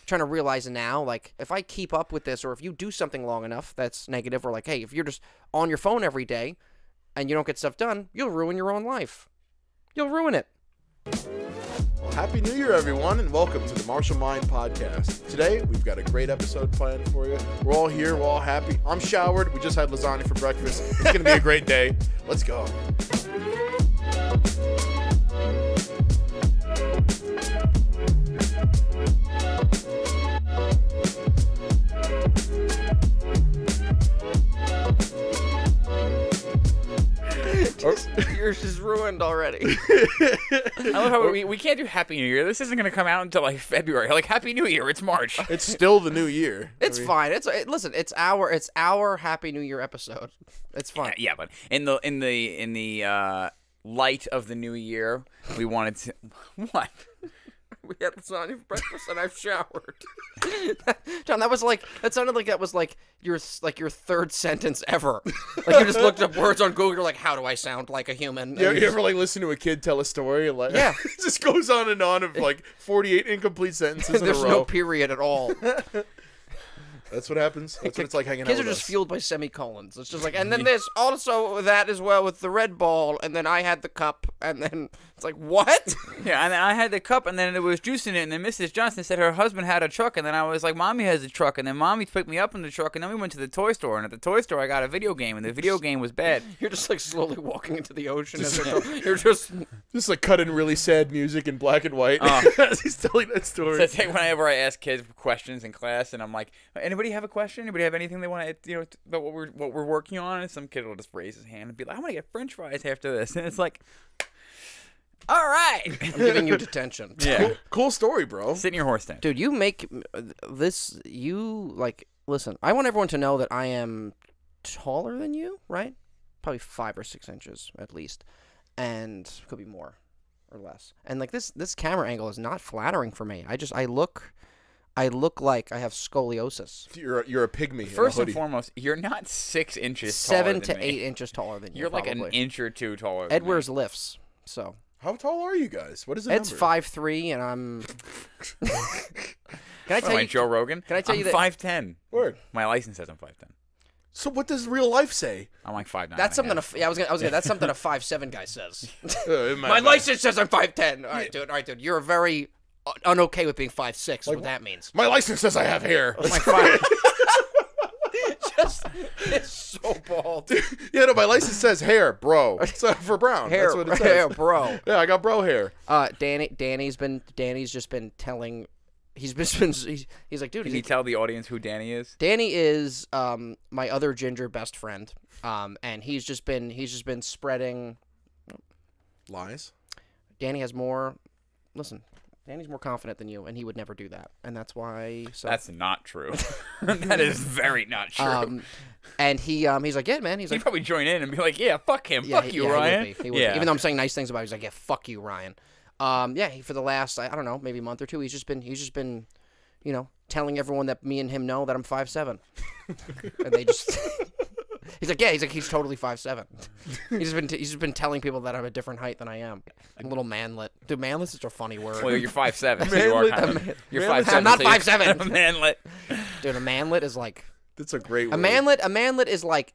trying to realize now, like, if I keep up with this, or if you do something long enough that's negative, or like, hey, if you're just on your phone every day and you don't get stuff done, you'll ruin your own life. You'll ruin it. Well, Happy New Year, everyone, and welcome to the Martial Mind Podcast. Today, we've got a great episode planned for you. We're all here. We're all happy. I'm showered. We just had lasagna for breakfast. It's going to be a great day. Let's go. Yours is ruined already. I love how we can't do Happy New Year. This isn't going to come out until like February. Like Happy New Year, it's March. It's still the new year. It's fine. Listen. It's our Happy New Year episode. It's fine. Yeah, but in the light of the new year, we wanted to what? We had lasagna for breakfast and I've showered. John, that sounded like that was like your third sentence ever. Like you just looked up words on Google, you're like, how do I sound like a human? You ever like listen to a kid tell a story and like yeah. it just goes on and on of like 48 incomplete sentences in a row. There's no period at all. That's what happens. That's what it's like hanging out with us. Kids are just fueled by semicolons. It's just like, and then there's also that as well with the red ball, and then I had the cup, and then it's like, what? Yeah, and then I had the cup, and then there was juice in it, and then Mrs. Johnson said her husband had a truck, and then I was like, Mommy has a truck, and then Mommy picked me up in the truck, and then we went to the toy store, and at the toy store I got a video game, and the video game was bad. You're just like slowly walking into the ocean. You're just like cutting really sad music in black and white as he's telling that story. So it's like whenever I ask kids questions in class, and I'm like, anybody have a question? Anybody have anything they want to, about what we're working on? And some kid will just raise his hand and be like, I want to get French fries after this. And it's like, all right. I'm giving you detention. Yeah. Cool story, bro. Sit in your horse tent. Dude, you make this, listen, I want everyone to know that I am taller than you, right? Probably 5 or 6 inches at least. And could be more or less. And like this camera angle is not flattering for me. I look like I have scoliosis. You're a pygmy. First and foremost, you're not 6 inches 7 taller to than 8 me. inches taller than you. You're like probably. an inch or two taller. Ed than wears me. lifts, so. How tall are you guys? What is the Ed's number? 5'3", and I'm. Can I tell you? Joe Rogan? Can I tell you that? 5'10". Word. My license says I'm 5'10". So what does real life say? I'm like 5'9". That's something. I was gonna. That's something a 5'7" guy says. My license says I'm 5'10". All right, dude. You're very unokay with being 5'6". What that means. My license says I have hair. Like 5. It's so bald. Yeah, no, my license says hair, bro. It's for brown. Hair, That's what it says. hair, bro. Yeah, I got bro hair. Danny's just been telling. He's like, dude. Can you tell the audience who Danny is? Danny is my other ginger best friend. And he's just been spreading Lies. Danny has more. Listen, Danny's more confident than you, and he would never do that, and that's why. So that's not true. That is very not true. And he's like, yeah, man. He'd probably join in and be like, yeah, fuck him, fuck you, Ryan. He would be. Even though I'm saying nice things about him, he's like, yeah, fuck you, Ryan. For the last I don't know, maybe a month or two, he's just been, telling everyone that me and him know that I'm 5'7", and they just. He's he's totally 5'7". He's just been telling people that I'm a different height than I am. A little manlet. Dude, manlet's such a funny word. Well, you're 5'7", so you are kind of. You're 5'7". I'm not 5'7". A manlet. Dude, a manlet is like. That's a great word. A manlet is like.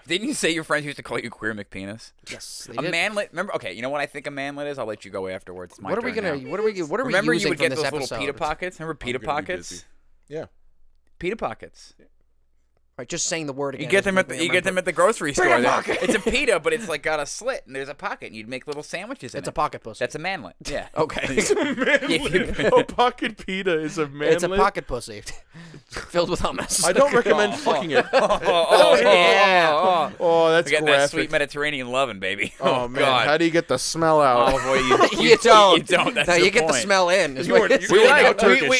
Didn't you say your friends used to call you queer McPenis? Yes, they a did. Manlet. Remember? Okay, you know what I think a manlet is? I'll let you go afterwards. It's my What are we turn gonna? now. What are we Remember using you would from get this those episode? little pita pockets? Remember pita pockets? Yeah. Pita pockets. Right, just saying the word again. You get them at the grocery store. It's a pita, but it's like got a slit and there's a pocket. And you'd make little sandwiches in it. It's a pocket pussy. That's a manlet. Yeah. Okay. It's a manlet. A pocket pita is a manlet. It's a pocket pussy filled with hummus. I don't recommend fucking it. Yeah. Oh, that's Getting graphic. that sweet Mediterranean loving, baby. Oh, man. God. How do you get the smell out? Oh boy, You don't. You don't. That's no, the you get the point. smell in.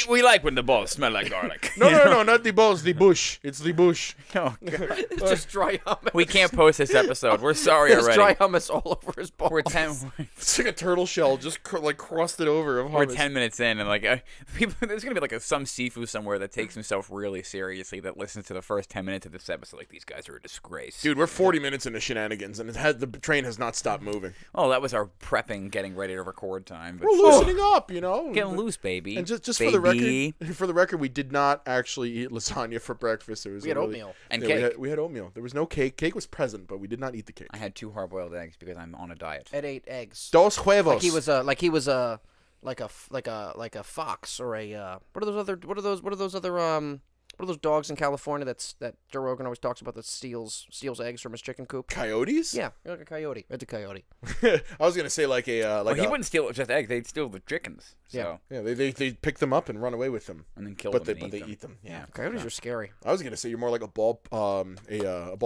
We like when the balls smell like garlic. No, not the balls. The bush. It's the bush. mush. Oh god. It's just dry hummus. We can't post this episode. We're sorry There's already. dry hummus all over his balls. We're 10. It's like a turtle shell, just like crusted over of hummus. We're 10 minutes in, and like people, there's gonna be like some Sifu somewhere that takes himself really seriously that listens to the first 10 minutes of this episode. Like, these guys are a disgrace. Dude, we're 40 minutes into shenanigans, and the train has not stopped moving. Oh, that was our prepping, getting ready to record time. But We're loosening up, you know. getting loose, baby. And just baby. for the record, we did not actually eat lasagna for breakfast. It was We had oatmeal. And yeah, cake. we had oatmeal. There was no cake. Cake was present, but we did not eat the cake. I had 2 hard-boiled eggs because I'm on a diet. Ed ate eggs. Dos huevos. Like a fox or a what are those dogs in California that Joe Rogan always talks about that steals eggs from his chicken coop? Coyotes? Yeah, you're like a coyote. It's a coyote. I was gonna say like a Well, he wouldn't steal just eggs; they'd steal the chickens. So. yeah. They pick them up and run away with them, And then kill but them. they eat them. Yeah. Coyotes are scary. I was gonna say you're more like a ball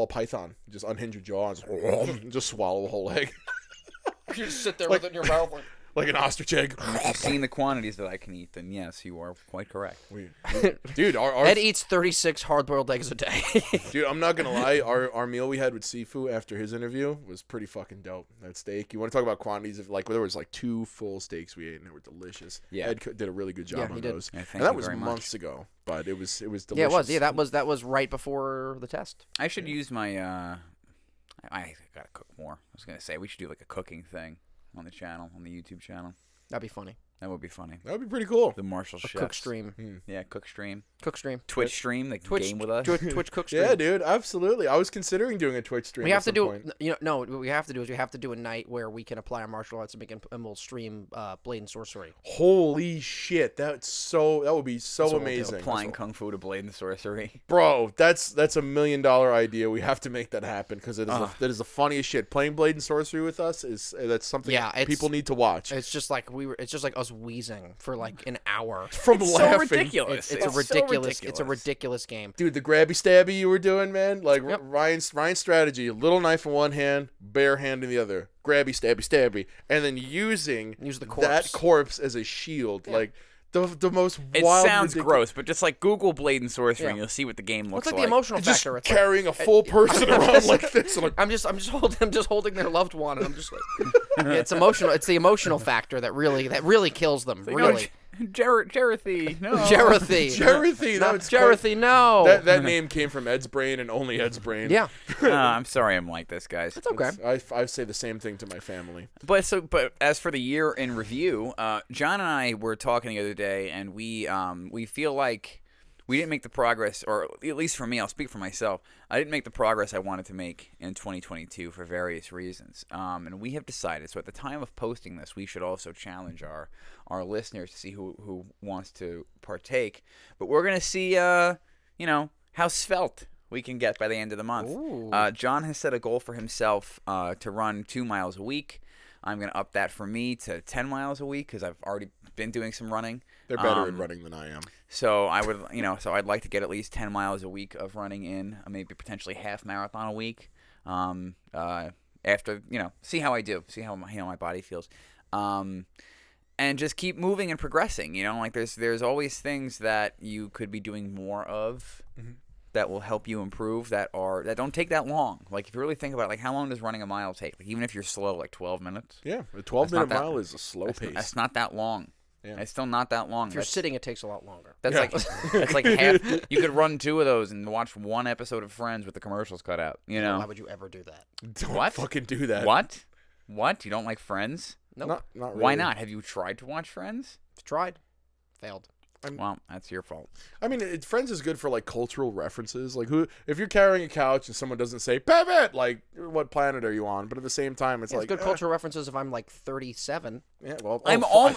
python. You just unhinge your jaw and just swallow a whole egg You just sit there with it in your mouth. like an ostrich egg. If you've seen the quantities that I can eat, then yes, you are quite correct. Dude, our Ed eats 36 hard-boiled eggs a day. dude, I'm not gonna lie. Our meal we had with Sifu after his interview was pretty fucking dope. That steak. You want to talk about quantities of like there was like 2 full steaks we ate and they were delicious. Yeah. Ed did a really good job Yeah, he on did. those. Yeah, thank and that you was very much. months ago, but it was delicious. Yeah, it was. Yeah, that was right before the test. I should use my. I gotta cook more. I was gonna say we should do like a cooking thing on the channel, on the YouTube channel. That'd be funny. That would be funny. That would be pretty cool. The Marshall A chefs. cook stream. Yeah, cook stream. Cook stream. Twitch stream. They can game with us. Twitch cook stream. Yeah, dude, absolutely. I was considering doing a Twitch stream. We have at to some do. point. You know, no. What we have to do is we have to do a night where we can apply our martial arts and we'll stream Blade and Sorcery. Holy shit, that would be so what we'll do. amazing. Applying kung fu to Blade and Sorcery. Bro, that's $1 million idea. We have to make that happen because that is the funniest shit. Playing Blade and Sorcery with us that's something people need to watch. It's just like us wheezing for like an hour. From It's laughing. so ridiculous. It's a so ridiculous. It's a ridiculous game. Dude, the grabby stabby you were doing, man. Like Yep. Ryan's strategy: little knife in one hand, bare hand in the other. Grabby stabby stabby, and then use the that corpse as a shield. Yeah. Like the most It wild. sounds ridiculous- gross, but just like Google Blade and Sorcery, and Yeah. you'll see what the game What's looks like the emotional Just factor? It's carrying a full person around like this. Like, I'm just holding their loved one, and I'm just like, it's emotional. It's the emotional factor that really kills them. Really, Jerethy, no. Jerethy. Jerethy, Not that's Jerethy, no. That name came from Ed's brain and only Ed's brain. Yeah, I'm sorry, I'm like this, guys. it's okay. I say the same thing to my family. But as for the year in review, John and I were talking the other day, and we feel like we didn't make the progress, or at least for me, I'll speak for myself. I didn't make the progress I wanted to make in 2022 for various reasons. And we have decided, so at the time of posting this, we should also challenge our listeners to see who wants to partake. But we're gonna see, how svelte we can get by the end of the month. John has set a goal for himself to run 2 miles a week. I'm going to up that for me to 10 miles a week because I've already been doing some running. They're better at running than I am. So I would, I'd like to get at least 10 miles a week of running in, maybe potentially half marathon a week. After, see how I do, see how my body feels. And just keep moving and progressing, like there's always things that you could be doing more of. Mm-hmm. That will help you improve that don't take that long. Like if you really think about it, like how long does running a mile take? Like even if you're slow, like 12 minutes. Yeah, a 12-minute mile is a slow pace. That's not that long. Yeah. It's still not that long. If you're sitting, it takes a lot longer. That's like half. You could run 2 of those and watch 1 episode of Friends with the commercials cut out. Why would you ever do that? Don't fucking do that. What? You don't like Friends? No. Not really. Why not? Have you tried to watch Friends? Tried, failed. Well, that's your fault. I mean, Friends is good for like cultural references. Like, if you're carrying a couch and someone doesn't say "pivot," like, what planet are you on? But at the same time, it's like good cultural references. If I'm like 37, yeah, well,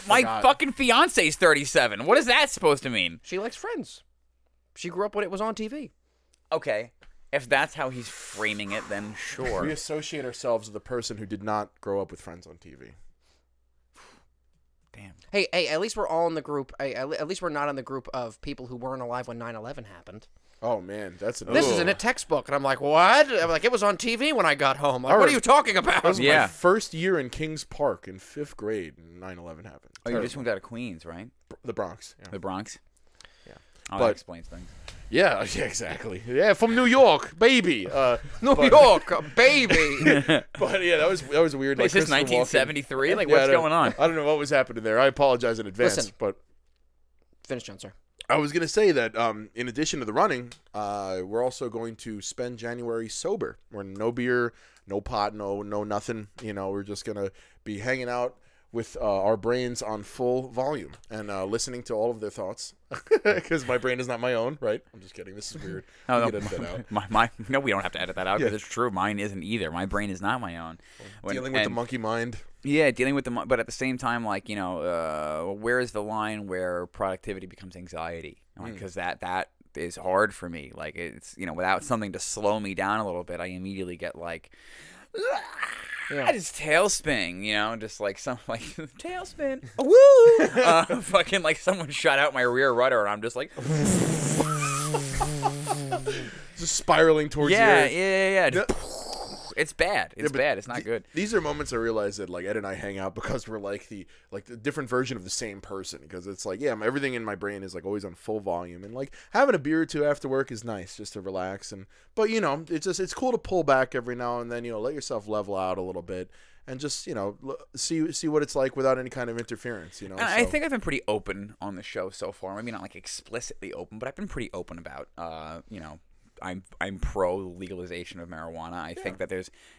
My fucking fiance's 37. What is that supposed to mean? she likes Friends. She grew up when it was on TV. Okay, if that's how he's framing it, then sure. We associate ourselves with the person who did not grow up with Friends on TV. Damn. Hey, at least we're all in the group. At least we're not in the group of people who weren't alive when 9/11 happened. Oh man, that's This is in a textbook, and I'm like, what? I'm like, it was on TV when I got home. Like, what are you talking about? That was my first year in Kings Park in 5th grade, and 9/11 happened. Oh, you just moved out of Queens, right? The Bronx. Yeah. The Bronx. Yeah, that explains things. Yeah, exactly. Yeah, from New York, baby. New York, baby. But yeah, that was weird. Is this Christopher Walken- 1973? Like, Yeah, what's going on? I don't know what was happening there. I apologize in advance. Listen. But Finish, John, sir. I was gonna say that in addition to the running, we're also going to spend January sober. We're no beer, no pot, no nothing. You know, we're just gonna be hanging out with our brains on full volume and listening to all of their thoughts because my brain is not my own, right? I'm just kidding. This is weird. Oh, We no, can edit that out. no, we don't have to edit that out because Yeah. it's true. Mine isn't either. My brain is not my own. Dealing with the monkey mind. Yeah, dealing with but at the same time, like, you know, where is the line where productivity becomes anxiety? Because that is hard for me. Like, it's, you know, without something to slow me down a little bit, I immediately get like, just tailspin, you know, just like some like tailspin, woo, fucking like someone shot out my rear rudder, and I'm just like, Just spiraling towards yeah, the yeah, earth. yeah. It's bad. It's but bad. It's not good. These are moments I realize that like Ed and I hang out because we're like the different version of the same person. Because it's like, yeah, everything in my brain is like always on full volume, and like having a beer or two after work is nice just to relax. But you know, it's cool to pull back every now and then. You know, let yourself level out a little bit and just, you know, see what it's like without any kind of interference. You know, And I think I've been pretty open on the show so far. Maybe not like explicitly open, but I've been pretty open about, you know, I'm pro legalization of marijuana. I think that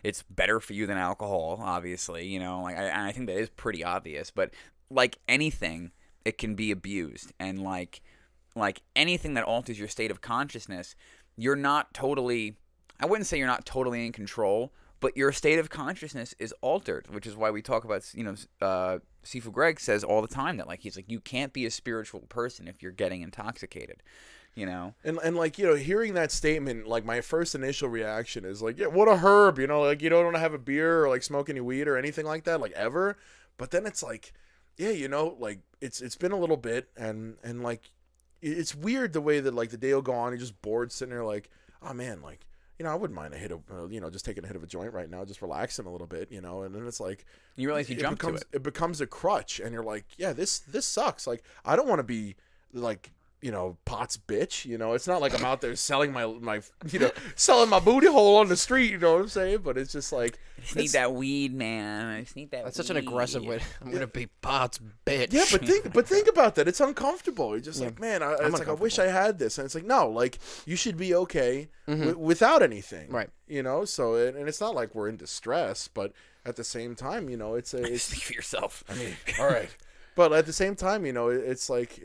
it's better for you than alcohol, obviously. You know, like I think that is pretty obvious. But like anything, it can be abused, and like anything that alters your state of consciousness, you're not totally. I wouldn't say you're not totally in control, but your state of consciousness is altered, which is why we talk about, you know, Sifu Greg says all the time that like he's like, you can't be a spiritual person if you're getting intoxicated. You know, and like, you know, hearing that statement, like my first initial reaction is like, yeah, what a herb, you know, like you don't want to have a beer or like smoke any weed or anything like that, like ever. But then it's like, yeah, you know, like it's been a little bit, and like it's weird the way that like the day will go on, you're just bored sitting there like, oh man, like, you know, I wouldn't mind a hit of, you know, just taking a hit of a joint right now, just relaxing a little bit, you know. And then it's like, you realize you jump to it. It becomes a crutch, and you're like, yeah, this sucks. Like I don't want to be like, you know, pot's bitch, you know. It's not like I'm out there selling my you know, selling my booty hole on the street, you know what I'm saying? But it's just like, I just need that weed, man. I just need that. That's such an aggressive way. I'm gonna be Pot's bitch. yeah, but think about that. It's uncomfortable. You're just like, man, it's like I wish I had this, and it's like, no, like you should be okay without anything, Right. You know. So and it's not like we're in distress, but at the same time, you know, it's Speak for yourself. I mean, all right, but at the same time, you know, it's like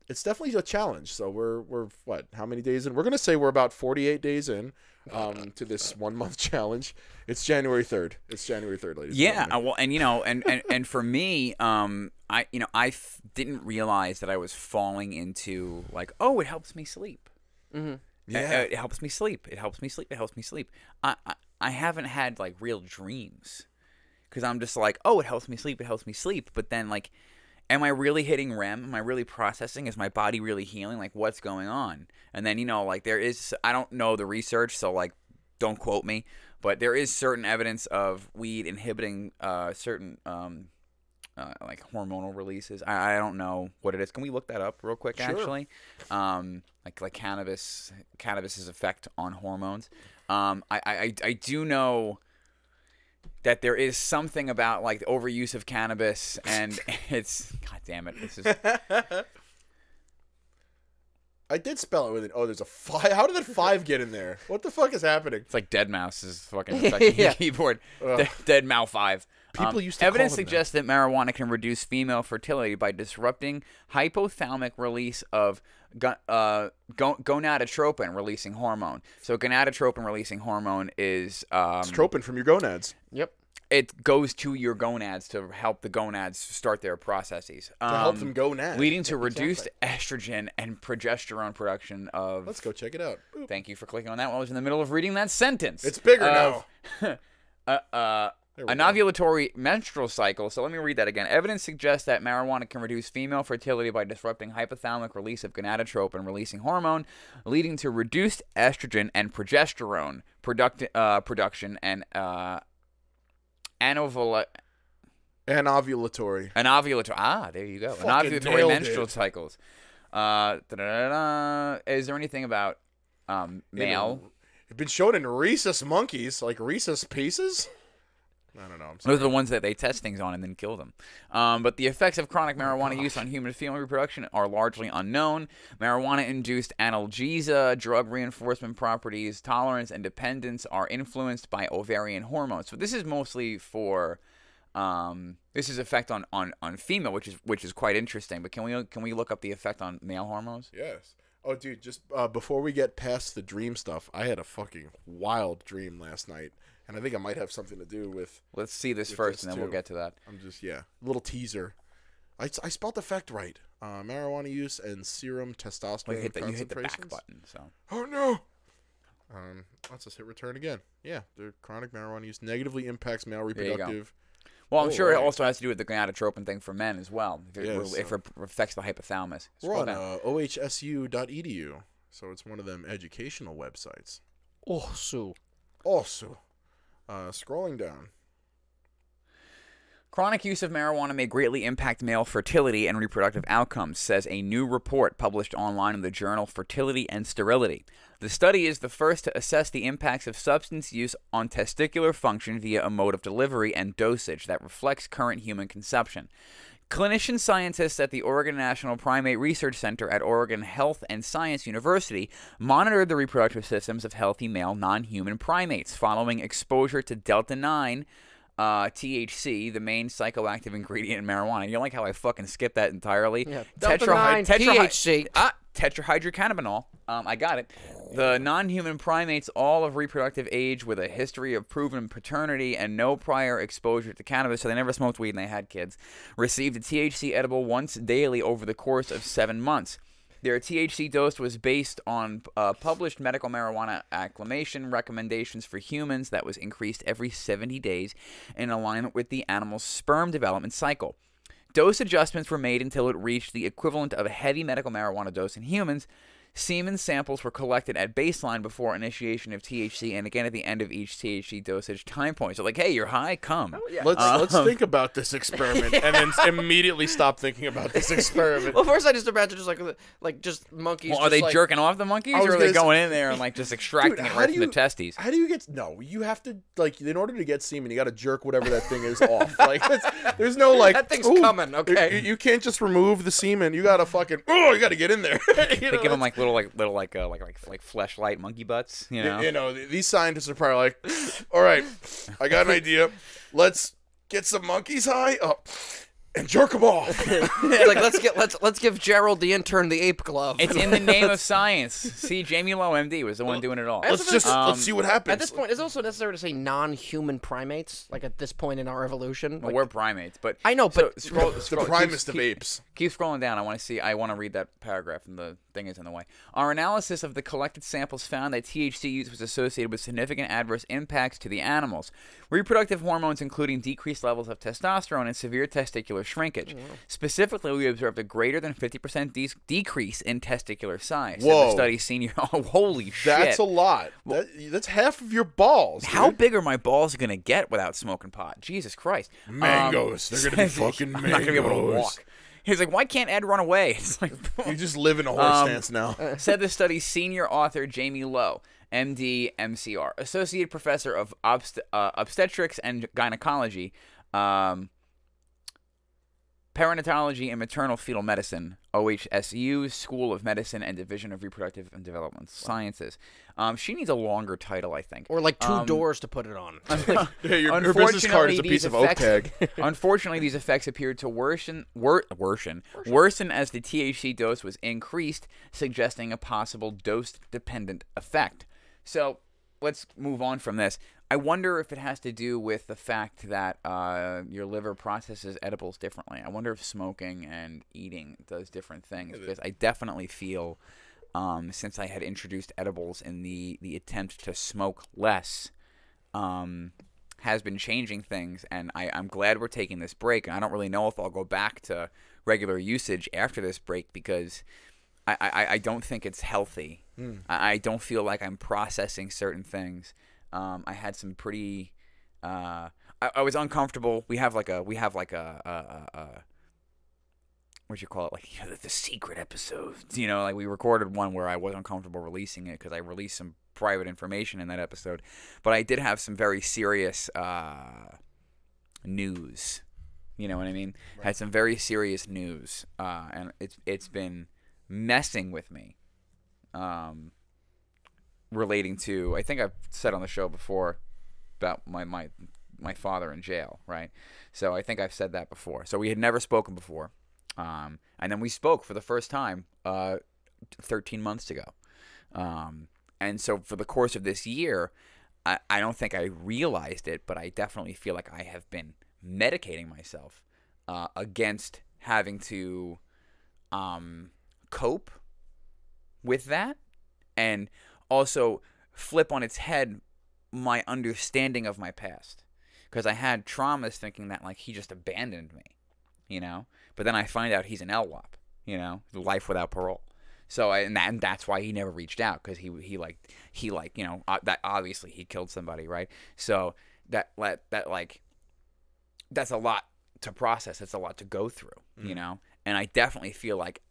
it's definitely a challenge. So we're what? How many days in? We're gonna say we're about 48 days in to this 1 month challenge. It's January 3rd. It's January 3rd, ladies. Yeah, well, and you know, and for me, I didn't realize that I was falling into like, oh, it helps me sleep. Yeah. It helps me sleep. It helps me sleep. It helps me sleep. I haven't had like real dreams because I'm just like, oh, it helps me sleep. It helps me sleep. But then like, am I really hitting REM? Am I really processing? Is my body really healing? Like, what's going on? And then, you know, like I don't know the research, so like, don't quote me, but there is certain evidence of weed inhibiting certain like hormonal releases. I don't know what it is. Can we look that up real quick? Sure. Actually, like cannabis's effect on hormones. I do know that there is something about like the overuse of cannabis, and it's, god damn it, this is I did spell it with an. Oh, there's a 5. How did that 5 get in there? What the fuck is happening? it's like Dead Mouse's fucking affecting Yeah. your keyboard. Dead Mouse 5. People used to evidence call them that. suggests that marijuana can reduce female fertility by disrupting hypothalamic release of gonadotropin releasing hormone. So gonadotropin releasing hormone is It's tropin from your gonads. Yep. it goes to your gonads to help the gonads start their processes. To help them go now. Leading to reduced estrogen and progesterone production of... Let's go check it out. Boop. Thank you for clicking on that while I was in the middle of reading that sentence. It's bigger now. An ovulatory menstrual cycle. So let me read that again. Evidence suggests that marijuana can reduce female fertility by disrupting hypothalamic release of gonadotropin releasing hormone, leading to reduced estrogen and progesterone production and anovulatory. And ovulatory. There you go. Fucking Anovulatory nailed menstrual it. cycles. Is there anything about male? It's been shown in rhesus monkeys, like rhesus pieces. I don't know. Those are the ones that they test things on and then kill them. But the effects of chronic marijuana use on human female reproduction are largely unknown. Marijuana-induced analgesia, drug reinforcement properties, tolerance, and dependence are influenced by ovarian hormones. So this is mostly for this is effect on female, which is quite interesting. But can we look up the effect on male hormones? Yes. Oh, dude, just before we get past the dream stuff, I had a fucking wild dream last night. And I think it might have something to do with... Let's see this first, and then we'll get to that. I'm just, little teaser. I spelled the fact right. Marijuana use and serum testosterone You hit the back concentrations. button, so... Oh, no! Let's just hit return again. Yeah, the chronic marijuana use negatively impacts male reproductive... Well, I'm sure it also has to do with the gonadotropin thing for men as well, if it affects the hypothalamus. We're on ohsu.edu, so it's one of them educational websites. Also. Scrolling down. Chronic use of marijuana may greatly impact male fertility and reproductive outcomes, says a new report published online in the journal Fertility and Sterility. The study is the first to assess the impacts of substance use on testicular function via a mode of delivery and dosage that reflects current human consumption. Clinician scientists at the Oregon National Primate Research Center at Oregon Health and Science University monitored the reproductive systems of healthy male non-human primates following exposure to Delta-9 THC, the main psychoactive ingredient in marijuana. You don't like how I fucking skipped that entirely? Yeah. Delta-9 THC. Tetrahydrocannabinol. I got it. The non-human primates, all of reproductive age with a history of proven paternity and no prior exposure to cannabis, so they never smoked weed and they had kids, received a THC edible once daily over the course of 7 months. Their THC dose was based on published medical marijuana acclimation recommendations for humans that was increased every 70 days in alignment with the animal's sperm development cycle. Dose adjustments were made until it reached the equivalent of a heavy medical marijuana dose in humans. Semen samples were collected at baseline before initiation of THC and again at the end of each THC dosage time point. So like, hey, you're high, come. Oh, yeah. Let's think about this experiment and then immediately stop thinking about this experiment. Well, first I just imagine just like just monkeys. Well, just are they like, jerking off the monkeys, or are they going in there and like just extracting it right from the testes? How do you get? No, you have to like in order to get semen, you got to jerk whatever that thing is off. Like there's no like that thing's coming. Okay, you can't just remove the semen. You got to fucking you got to get in there. They give them like little fleshlight monkey butts, you know. You know, these scientists are probably like, all right, I got an idea. Let's get some monkeys high up and jerk them off. Like let's give Gerald the intern the ape glove. It's in the name of science. See, Jamie Lowe, MD, was the one doing it all. Let's see what happens. At this point, it's also necessary to say non-human primates. Like at this point in our evolution, well, we're primates, but I know, but scroll, the primest of apes. Keep scrolling down. I want to read that paragraph, and the thing is in the way. Our analysis of the collected samples found that THC use was associated with significant adverse impacts to the animals. Reproductive hormones, including decreased levels of testosterone and severe testicular shrinkage. Oh, wow. Specifically, we observed a greater than 50% decrease in testicular size. Whoa. The study senior. Oh, holy shit. That's a lot. That's half of your balls. How dude. big are my balls going to get without smoking pot? Jesus Christ. Mangoes. They're going to be fucking mangoes. I'm not going to be able to walk. He's like, why can't Ed run away? It's like, you just live in a horse stance now. Said the study's senior author, Jamie Lowe, MD, MCR, Associate Professor of Obstetrics and Gynecology, Perinatology and Maternal Fetal Medicine, OHSU, School of Medicine and Division of Reproductive and Development Sciences. She needs a longer title, I think. Or like two doors to put it on. Your business card is a piece of oak tag. Unfortunately, these effects appeared to worsen as the THC dose was increased, suggesting a possible dose-dependent effect. So let's move on from this. I wonder if it has to do with the fact that your liver processes edibles differently. I wonder if smoking and eating does different things, because I definitely feel, since I had introduced edibles in the attempt to smoke less, has been changing things, and I'm glad we're taking this break. And I don't really know if I'll go back to regular usage after this break, because I don't think it's healthy. I don't feel like I'm processing certain things. I had some pretty. I was uncomfortable. We have like a what you call it, like, the secret episodes. Like we recorded one where I wasn't comfortable releasing it because I released some private information in that episode. But I did have some very serious news. You know what I mean? Right. Had some very serious news, and it's been messing with me. Relating to, I think I've said on the show before about my father in jail, right? So I think I've said that before. So we had never spoken before, and then we spoke for the first time 13 months ago. And so for the course of this year, I don't think I realized it, but I definitely feel like I have been medicating myself against having to cope with that, and also flip on its head my understanding of my past, because I had traumas thinking that like he just abandoned me, but then I find out he's an LWAP, life without parole. So and that's why he never reached out, because he that obviously he killed somebody, right? So that that's a lot to process. It's a lot to go through, And I definitely feel like,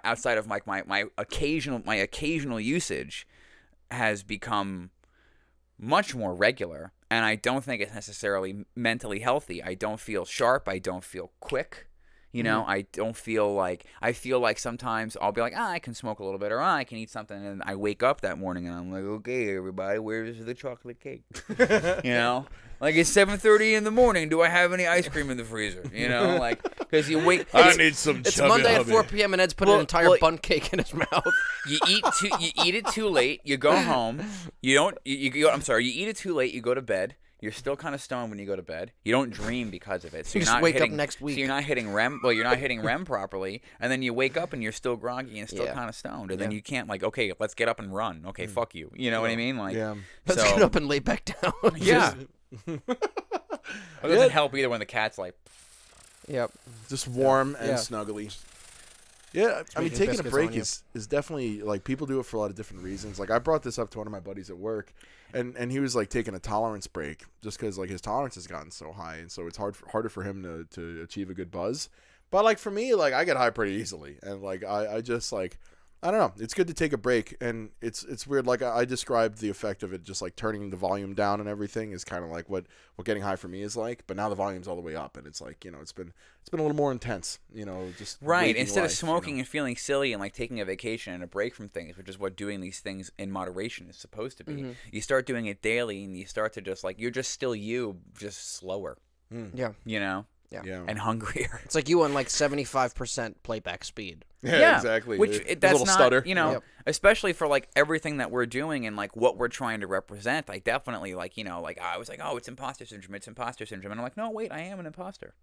outside of like my occasional usage has become much more regular, and I don't think it's necessarily mentally healthy. I don't feel sharp. I don't feel quick. I don't feel like, I feel like sometimes I'll be like, I can smoke a little bit, or I can eat something, and I wake up that morning and I'm like, okay, everybody, where's the chocolate cake? Like it's 7:30 in the morning. Do I have any ice cream in the freezer? Like, because you wake. I need some. It's Monday at 4 p.m. and Ed's put an entire bun cake in his mouth. You eat it too late. You go home. You don't. You eat it too late. You go to bed. You're still kind of stoned when you go to bed. You don't dream because of it. So you you're just not wake hitting, up next week. So you're not hitting REM. Well, you're not hitting REM properly, and then you wake up and you're still groggy and still kind of stoned, and then you can't okay, let's get up and run. Okay, fuck you. You know what I mean? Like, let's get up and lay back down. Yeah. It doesn't help either when the cat's like. Yep. Just warm and snuggly. Yeah, I mean, taking a break is definitely, like, people do it for a lot of different reasons. Like, I brought this up to one of my buddies at work, and he was, like, taking a tolerance break just because, like, his tolerance has gotten so high, and so it's harder for him to achieve a good buzz. But, like, for me, like, I get high pretty easily, and, like, I just, like, I don't know. It's good to take a break, and it's weird. Like, I described the effect of it, just, like, turning the volume down and everything is kind of like what getting high for me is like. But now the volume's all the way up, and it's like, it's been a little more intense, just right. Instead of smoking and feeling silly and, like, taking a vacation and a break from things, which is what doing these things in moderation is supposed to be. You start doing it daily, and you start to just, like, you're just still you, just slower. Yeah. Yeah. And hungrier. It's like you on like 75% playback speed. Yeah, exactly. Which that's a little not, stutter. Especially for like everything that we're doing and like what we're trying to represent. I definitely like, like I was like, oh, it's imposter syndrome. It's imposter syndrome. And I'm like, no, wait, I am an imposter.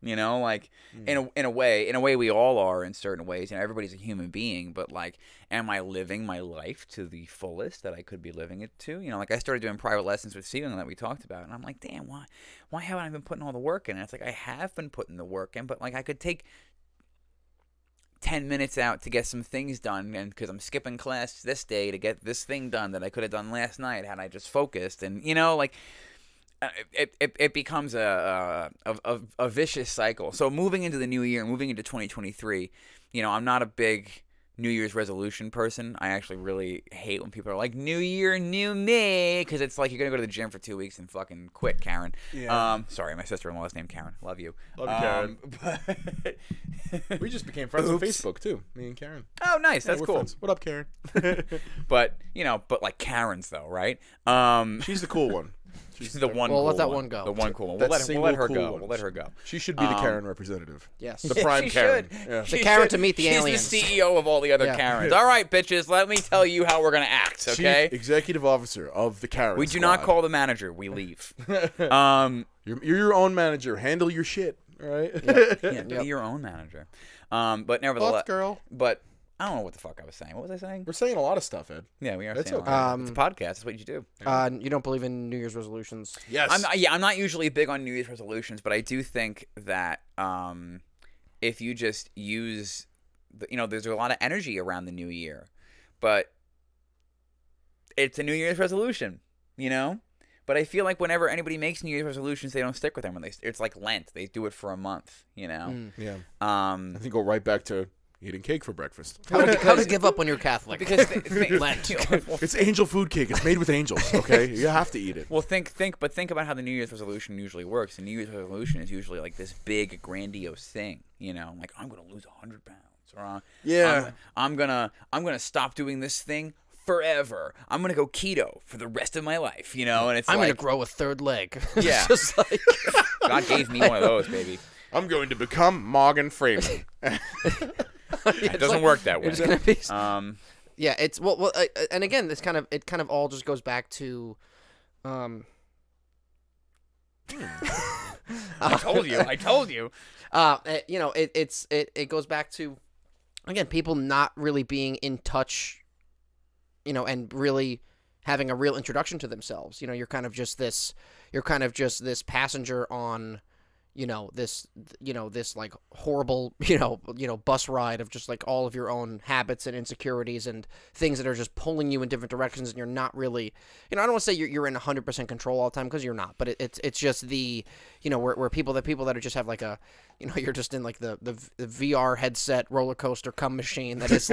Like in a way we all are in certain ways. Everybody's a human being, but like, am I living my life to the fullest that I could be living it to? Like I started doing private lessons with Steven that we talked about, and I'm like, damn, why haven't I been putting all the work in? And it's like I have been putting the work in, but like I could take 10 minutes out to get some things done, and because I'm skipping class this day to get this thing done that I could have done last night had I just focused, and like. It becomes a vicious cycle. So moving into the new year, moving into 2023, I'm not a big New Year's resolution person. I actually really hate when people are like, New Year, new me, because it's like you're going to go to the gym for 2 weeks and fucking quit, Karen. Yeah. Sorry, my sister-in-law is named Karen. Love you. Love you, Karen. We just became friends on Facebook, too, me and Karen. Oh, nice. That's cool. Friends. What up, Karen? But like Karens, though, right? She's the cool one. She's the one. We'll cool let that one. one go. The one cool one. We'll let her cool go. one. We'll let her go. She should be the Karen representative. Yes. The prime she Karen. Should. Yeah. The Karen to meet the aliens. She's the CEO of all the other Karens. All right, bitches, let me tell you how we're going to act, okay? Chief Executive Officer of the Karen We do not call the manager. We leave. You're your own manager. Handle your shit, all right? Be your own manager. But nevertheless. Left girl. But I don't know what the fuck I was saying. What was I saying? We're saying a lot of stuff, Ed. Yeah, we are That's saying okay. a lot. It's a podcast. That's what you do. You don't believe in New Year's resolutions? Yes. I'm not usually big on New Year's resolutions, but I do think that if you just use, there's a lot of energy around the new year, but it's a New Year's resolution, But I feel like whenever anybody makes New Year's resolutions, they don't stick with them. It's like Lent. They do it for a month, you know? Yeah. I think go right back to eating cake for breakfast. How to give up when you're Catholic? Because Lent. It's angel food cake. It's made with angels, okay? You have to eat it. Well, think about how the New Year's resolution usually works. The New Year's resolution is usually like this big, grandiose thing, you know? Like, I'm going to lose 100 pounds. Or, I'm gonna stop doing this thing forever. I'm gonna go keto for the rest of my life, you know. And it's I'm gonna grow a third leg. Yeah, just like God gave me one of those, baby. I'm going to become Morgan Freeman. It doesn't work that way. It's gonna be. Yeah, it's well, and again, it kind of all just goes back to. I told you. You know, it goes back to, again, people not really being in touch, you know, and really having a real introduction to themselves. You know, you're kind of just this passenger on, this like horrible, bus ride of just like all of your own habits and insecurities and things that are just pulling you in different directions, and you're not really, I don't want to say you're in 100% control all the time, because you're not, but it's just the, where people that are just have like a, you're just in like the VR headset roller coaster cum machine that is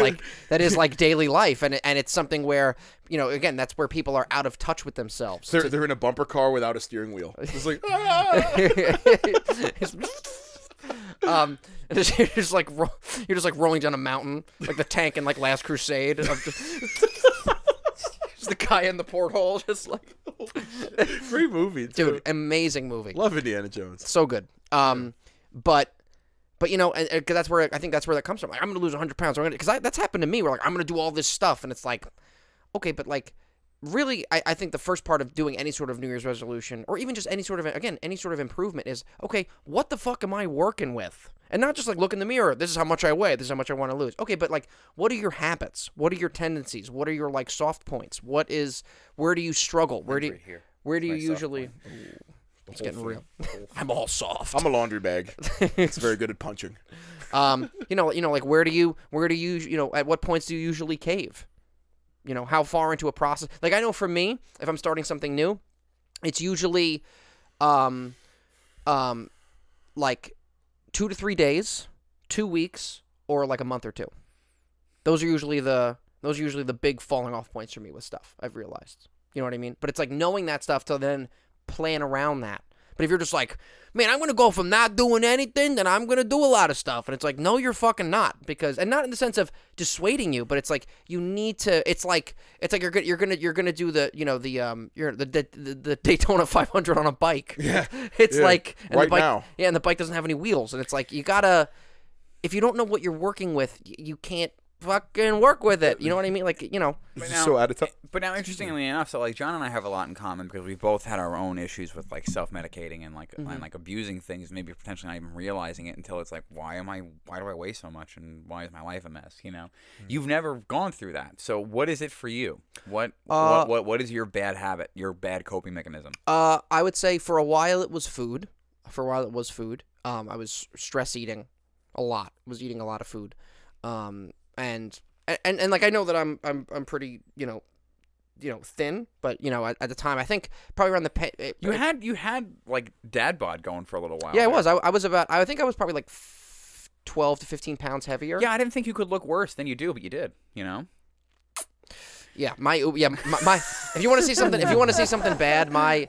like daily life, and it's something where, again, that's where people are out of touch with themselves. They're in a bumper car without a steering wheel. It's like you're just like rolling down a mountain like the tank in like Last Crusade. Just the guy in the porthole, just like great movie, too. Dude. Amazing movie. Love Indiana Jones. So good. But because that's where I think that's where that comes from. Like, I'm gonna lose 100 pounds. Because that's happened to me. Where like I'm gonna do all this stuff, and it's like, okay, but like. Really, I think the first part of doing any sort of New Year's resolution, or even just any sort of improvement is, okay, what the fuck am I working with? And not just like look in the mirror, this is how much I weigh, this is how much I want to lose. Okay, but like, what are your habits? What are your tendencies? What are your like soft points? Where do you struggle? Where do you usually... Ooh, it's getting real. I'm all soft. I'm a laundry bag. It's very good at punching. Like where do you, at what points do you usually cave? How far into a process? Like, I know for me, if I'm starting something new, it's usually, like 2 to 3 days, 2 weeks, or like a month or two. Those are usually the big falling off points for me with stuff, I've realized. You know what I mean? But it's like knowing that stuff to then plan around that. But if you're just like, man, I'm going to go from not doing anything, then I'm going to do a lot of stuff. And it's like, no, you're fucking not. And not in the sense of dissuading you, but it's like, you need to, it's like you're going to do the Daytona 500 on a bike. Yeah. It's like, and right the bike, now. Yeah. And the bike doesn't have any wheels. And it's like, you gotta, if you don't know what you're working with, you can't fucking work with it. You know what I mean? Like, But now, so out of time. But now, interestingly enough, so like John and I have a lot in common because we both had our own issues with like self-medicating and like and like abusing things, maybe potentially not even realizing it until it's like, why do I weigh so much, and why is my life a mess? You've never gone through that. So what is it for you? What is your bad habit, your bad coping mechanism? I would say for a while it was food. I was stress eating a lot. Was eating a lot of food. And like, I know that I'm pretty, thin, but at the time, I think probably around the you had like dad bod going for a little while. Yeah, I was. I think I was probably like 12 to 15 pounds heavier. Yeah, I didn't think you could look worse than you do, but you did. Yeah, my if you want to see something bad, my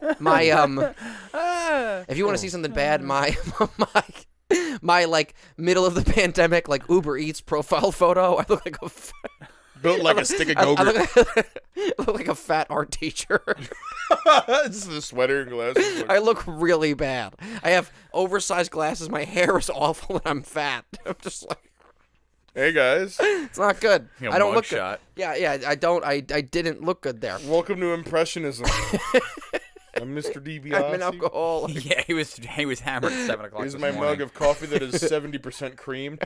like middle of the pandemic, like Uber Eats profile photo, I look like built like a stick of Go-Gurt. I look like a fat art teacher. Just the sweater and glasses. I look really bad. I have oversized glasses. My hair is awful, and I'm fat. I'm just like, hey guys, it's not good. I don't look shot. good. Yeah. I don't. I didn't look good there. Welcome to Impressionism. I'm Mr. DiBiase. I'm an alcoholic. Yeah, he was hammered at 7 o'clock. Here's my mug of coffee that is 70% cream.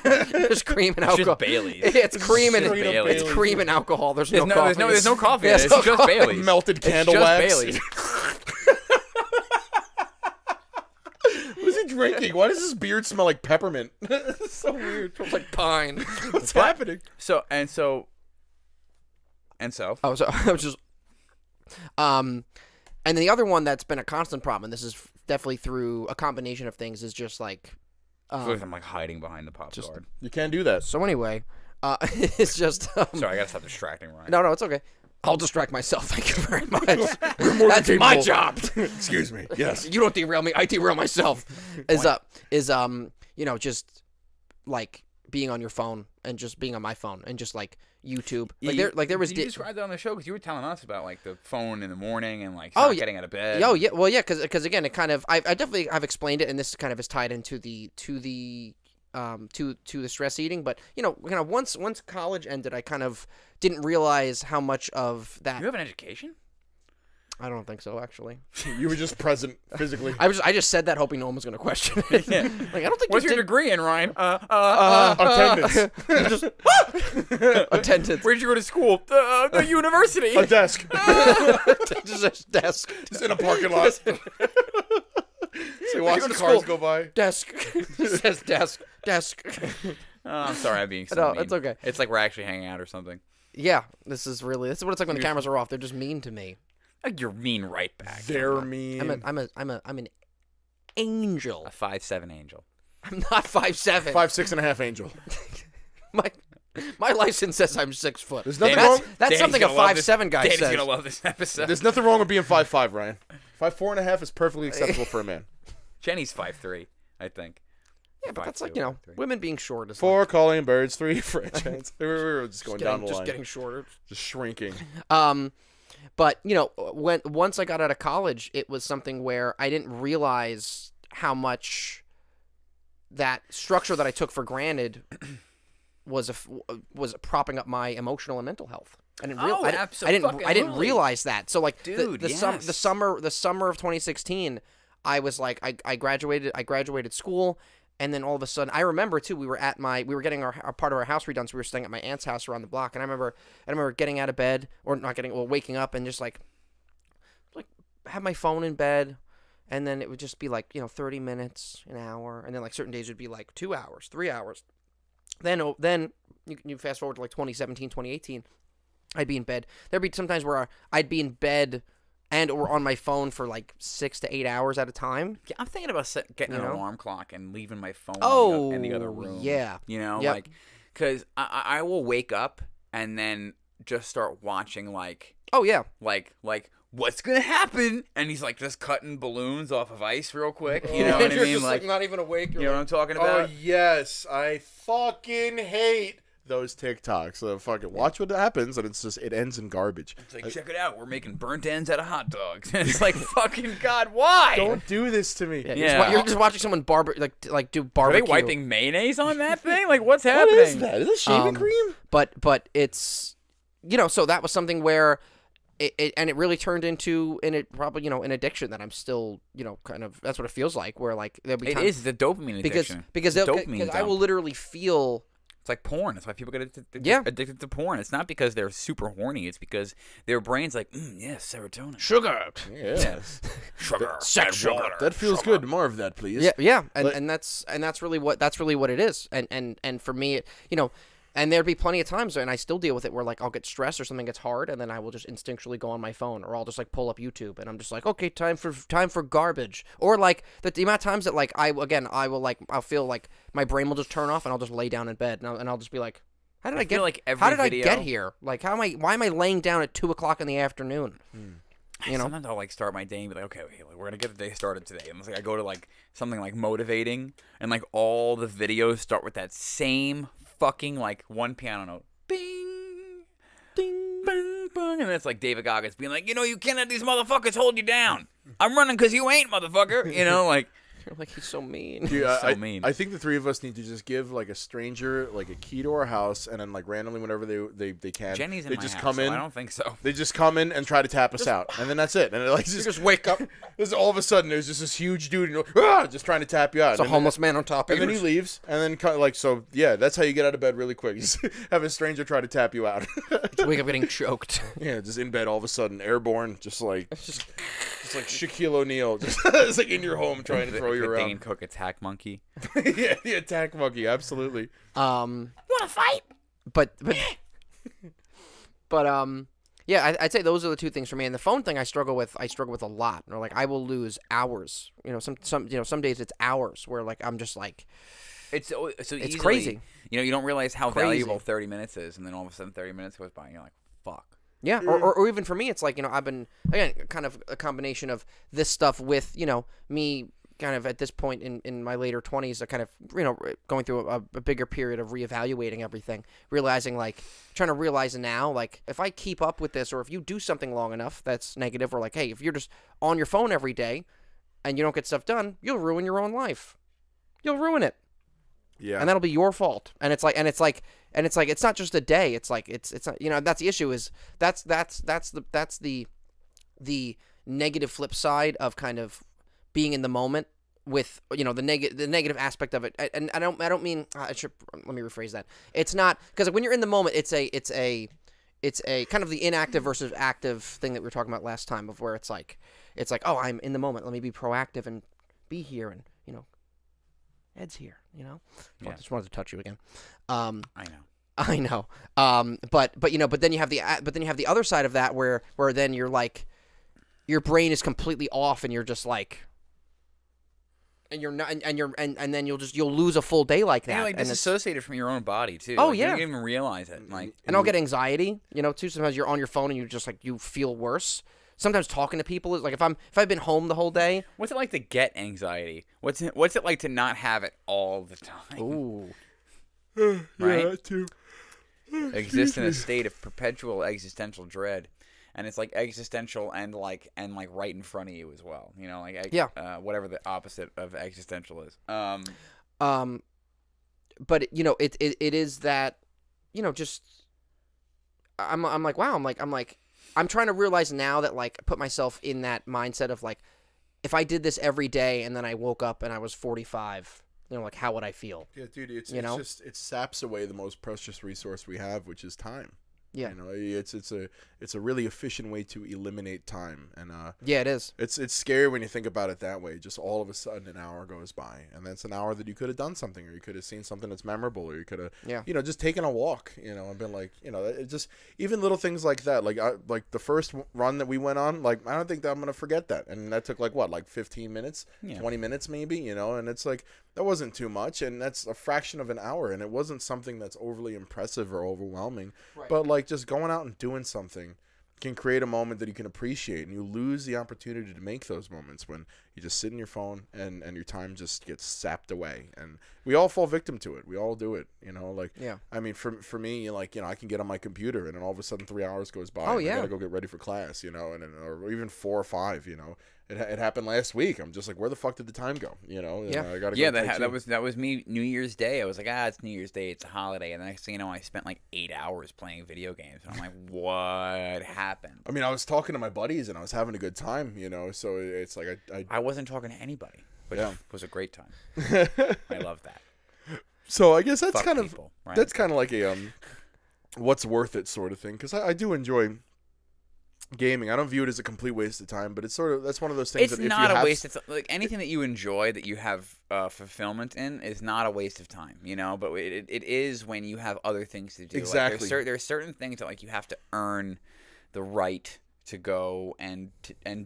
There's cream and alcohol. It's just Bailey's. It's cream and Bailey's. It's cream and alcohol. There's no coffee. There's no coffee. Yeah, It's just Bailey's. Melted candle just wax. Bailey's. What is he drinking? Why does his beard smell like peppermint? It's so weird. It smells like pine. What's happening? So. Oh, so I was just. And then the other one that's been a constant problem, and this is definitely through a combination of things, is just like. I feel like I'm like hiding behind the pop guard. You can't do that. So anyway, it's just. Sorry, I gotta stop distracting Ryan. No, it's okay. I'll distract myself. Thank you very much. That's my job. Excuse me. Yes. You don't derail me. I derail myself. Just like being on your phone and just being on my phone and just like YouTube. There was. Did you describe that on the show? Because you were telling us about like the phone in the morning and like getting out of bed. Oh yeah, well yeah, because again, it kind of I definitely have explained it, and this kind of is tied into the to the stress eating. But kind of once college ended, I kind of didn't realize how much of that. You have an education? I don't think so, actually. You were just present physically. I just said that hoping no one was going to question it. Yeah. Like I don't think. What's your degree in, Ryan? Attendance. Attendance. Where'd you go to school? The university. A desk. Just a desk. Just in a parking lot. So watch the cars go by. Desk. It says desk. I'm sorry, I'm being so No, mean. it's okay. It's like we're actually hanging out or something. Yeah, this is what it's like when the cameras are off. They're just mean to me. You're mean right back. They're mean. I'm an angel. A 5'7" angel. I'm not 5'7". 5'6.5" angel. My license says I'm 6 foot. There's nothing wrong. That's something a 5'7" guy Danny's says. gonna love this episode. There's nothing wrong with being 5'5", Ryan. 5'4.5" is perfectly acceptable for a man. Jenny's 5'3", I think. Yeah, but that's like women being short is 4 calling birds, 3 franchise. We're just going down the line. Just getting shorter. Just shrinking. But once I got out of college, it was something where I didn't realize how much that structure that I took for granted was propping up my emotional and mental health. I didn't realize that. So like dude, the summer of 2016, I was like I graduated school. And then all of a sudden, I remember too. We were getting our part of our house redone, so we were staying at my aunt's house around the block. And I remember getting out of bed, or waking up and just like have my phone in bed, and then it would just be like 30 minutes, an hour, and then like certain days would be like 2 hours, 3 hours. Then you fast forward to like 2017, 2018, I'd be in bed. There'd be some times where I'd be in bed or on my phone for like 6 to 8 hours at a time. Yeah, I'm thinking about getting an alarm clock and leaving my phone in the other room. Yeah. Like, because I will wake up and then just start watching like. Oh, yeah. Like what's going to happen? And he's like just cutting balloons off of ice real quick. You know what I You're mean? just like not even awake. You know what I'm talking about? Oh, yes. I fucking hate those TikToks. So fucking watch what happens, and it ends in garbage. It's like, check it out, we're making burnt ends out of hot dogs. And it's like, fucking God, why? Don't do this to me. Yeah. You're just watching someone do barbecue. Are they wiping mayonnaise on that thing? Like, what's happening? What is that? Is it shaving cream? But it's so that was something where it really turned into an addiction that I'm still kind of, that's what it feels like, where like there'll be it is the dopamine addiction. Because I will literally feel. It's like porn. That's why people get addicted to porn. It's not because they're super horny. It's because their brain's like, yes, serotonin. Sugar. Yes. Sugar. Sex sugar. That feels good. More of that, please. Yeah. And that's really what it is. And for me, and there'd be plenty of times, and I still deal with it, where like I'll get stressed or something gets hard, and then I will just instinctually go on my phone, or I'll just like pull up YouTube, and I'm just like, okay, time for garbage, or like the amount of times that like I'll feel like my brain will just turn off, and I'll just lay down in bed, and I'll just be like, how did I get here? Like why am I laying down at 2:00 in the afternoon? Sometimes I'll like start my day and be like, okay, we're gonna get the day started today. And it's like I go to like something like motivating, and like all the videos start with that same fucking like one piano note, bing, ding, bing, bing, and it's like David Goggins being like, you can't let these motherfuckers hold you down. I'm running because you ain't, motherfucker. Like. You're like, he's so mean. Dude, so mean. I think the three of us need to just give like a stranger like a key to our house, and then like randomly whenever they can, Jenny's in they my just house, come in. so I don't think so. They just come in and try to tap us out, and then that's it. And like you just wake up. This all of a sudden there's just this huge dude, just trying to tap you out. It's a homeless man on top of you. And then he leaves, and then like so yeah, that's how you get out of bed really quick. You just have a stranger try to tap you out. Just wake up getting choked. Yeah, just in bed all of a sudden, airborne, just like Shaquille O'Neal, just like in your home trying to throw you around. Dane Cook attack monkey. Yeah, the attack monkey, absolutely. You want to fight? But Yeah, I'd say those are the two things for me. And the phone thing, I struggle with a lot. Or like I will lose hours. Some days it's hours where like I'm just like, it's it's crazy. You don't realize how Crazy. valuable 30 minutes is, and then all of a sudden 30 minutes goes by, and you're like, fuck. Yeah, or even for me, it's like I've been again kind of a combination of this stuff with me kind of at this point in my later 20s, kind of going through a bigger period of reevaluating everything, realizing like trying to realize now like if I keep up with this or if you do something long enough that's negative, or like hey, if you're just on your phone every day and you don't get stuff done, you'll ruin your own life. You'll ruin it. Yeah. And that'll be your fault. And it's like it's not just a day. It's like it's not, that's the issue is that's the negative flip side of kind of being in the moment with the negative aspect of it. And I don't mean I should let me rephrase that. It's not because when you're in the moment, it's a kind of the inactive versus active thing that we were talking about last time, of where it's like oh, I'm in the moment, let me be proactive and be here, and Ed's here, Yeah. I just wanted to touch you again. I know. But then you have the other side of that where then you're like your brain is completely off and you're just like and you're not and then you'll lose a full day like that. You're like disassociated from your own body too. Oh, like, yeah. You don't even realize it. Like, and I'll get anxiety, too. Sometimes you're on your phone and you just like you feel worse. Sometimes talking to people is like if I've been home the whole day. What's it like to get anxiety? What's it like to not have it all the time? Ooh. Right? Yeah, that too. Exist in a state of perpetual existential dread, and it's like existential and like right in front of you as well. Whatever the opposite of existential is. But it is that, just I'm like wow, I'm trying to realize now that like put myself in that mindset of like if I did this every day and then I woke up and I was 45, like how would I feel? Yeah, dude, it saps away the most precious resource we have, which is time. Yeah. It's a really efficient way to eliminate time, and yeah, it is. It's scary when you think about it that way. Just all of a sudden an hour goes by, and that's an hour that you could have done something, or you could have seen something that's memorable, or you could have just taken a walk, and been like, it just even little things like that. Like the first run that we went on, like I don't think that I'm gonna forget that, and that took like 15 minutes, 20 minutes maybe, and it's like that wasn't too much, and that's a fraction of an hour, and it wasn't something that's overly impressive or overwhelming, right. But like just going out and doing something can create a moment that you can appreciate, and you lose the opportunity to make those moments when you just sit in your phone and your time just gets sapped away. And we all fall victim to it. We all do it, yeah. I mean, for me, I can get on my computer and then all of a sudden 3 hours goes by. Oh, and yeah. I gotta go get ready for class, or even 4 or 5, It happened last week. I'm just like, where the fuck did the time go? Yeah. I gotta yeah, go that was me New Year's Day. I was like, it's New Year's Day, it's a holiday, and the next thing you know, I spent like 8 hours playing video games. And I'm like, what happened? I mean, I was talking to my buddies and I was having a good time, so it's like I wasn't talking to anybody, which was a great time. I love that. So I guess that's Fuck kind of people, right? That's kind of like a what's worth it sort of thing, because I do enjoy gaming. I don't view it as a complete waste of time, but it's that's one of those things. It's that if not you a have... waste. It's like anything that you enjoy that you have fulfillment in is not a waste of time, But it is when you have other things to do. Exactly. Like there are certain things that like you have to earn the right to go and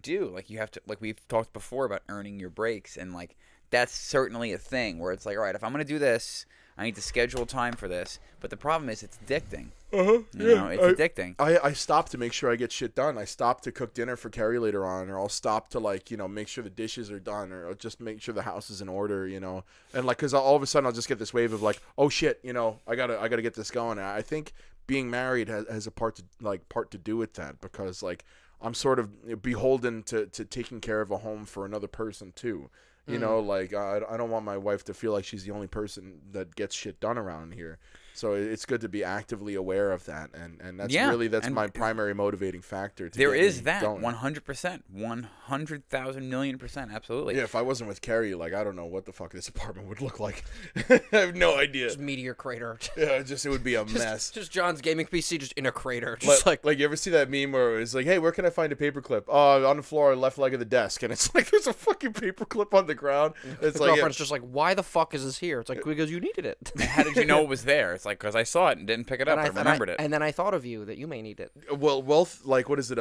do. Like you have to, like we've talked before about earning your breaks, and like that's certainly a thing where it's like, all right, if I'm gonna do this, I need to schedule time for this. But the problem is it's addicting. It's addicting. I stop to make sure I get shit done. I stop to cook dinner for Carrie later on, or I'll stop to make sure the dishes are done, or I'll just make sure the house is in order, And like, cause all of a sudden I'll just get this wave of like, oh shit, I gotta get this going. And I think being married has a part to do with that, because like I'm sort of beholden to taking care of a home for another person too. Like I don't want my wife to feel like she's the only person that gets shit done around here. So it's good to be actively aware of that, and that's my primary motivating factor. There is that 100%, 100,000,000,000%, absolutely. Yeah, if I wasn't with Carrie, like I don't know what the fuck this apartment would look like. I have no idea. Just meteor crater. Yeah, it would be a mess. Just John's gaming PC just in a crater. Just like you ever see that meme where it's like, hey, where can I find a paperclip? Oh, on the floor, left leg of the desk, and it's like there's a fucking paperclip on the ground. It's the girlfriend's just like, why the fuck is this here? It's like because you needed it. How did you know it was there? It's cigarettes, like, because I saw it and didn't pick it up. I remembered it. And then I thought of you that you may need it. Well, wealth, like, what is it?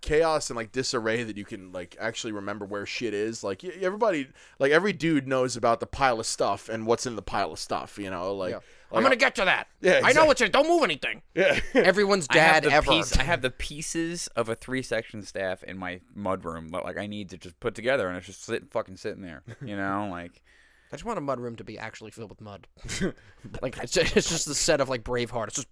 Chaos and like disarray that you can like actually remember where shit is. Like everybody, like every dude knows about the pile of stuff and what's in the pile of stuff. You know, like. Yeah. I'm gonna get to that. Yeah, exactly. I know what's in. Don't move anything. Yeah. Everyone's dad ever. I have the pieces of a 3-section staff in my mudroom that like I need to just put together, and it's just fucking sitting there. You know, like. I just want a mudroom to be actually filled with mud. Like it's just the set of like Braveheart. It's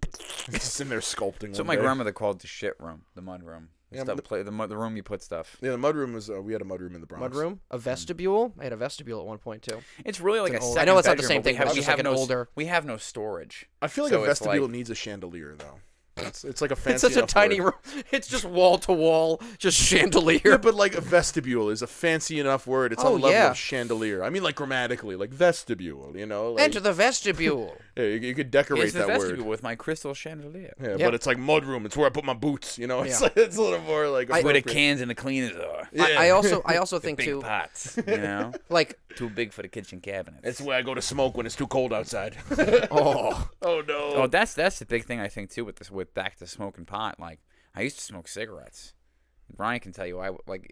just in there sculpting. So my grandmother called the shit room, the mud room. Yeah, the room you put stuff. Yeah, the mudroom was. We had a mudroom in the Bronx. Mudroom, a vestibule. I had a vestibule at one point too. It's really like a second I know it's not the bedroom, same but thing, but it's just like an older. We have no storage. I feel like So a it's vestibule like- needs a chandelier though. It's like a fancy. It's such a enough tiny word. room. It's just wall to wall, just chandelier. Yeah, but like a vestibule is a fancy enough word. It's on the level yeah. of chandelier. I mean, like grammatically, like vestibule. You know, like, Enter the vestibule. yeah, you could decorate It's the that vestibule word. with my crystal chandelier. Yeah, Yeah. but it's like mudroom. It's where I put my boots. You know, it's Yeah. like, it's a little more like Where the appropriate. cans and the cleaners are. Yeah. I also The think big too, pots, you know, like too big for the kitchen cabinets. It's where I go to smoke when it's too cold outside. oh, Oh no. Oh, that's the big thing I think too with back to smoking pot. Like I used to smoke cigarettes. Ryan can tell you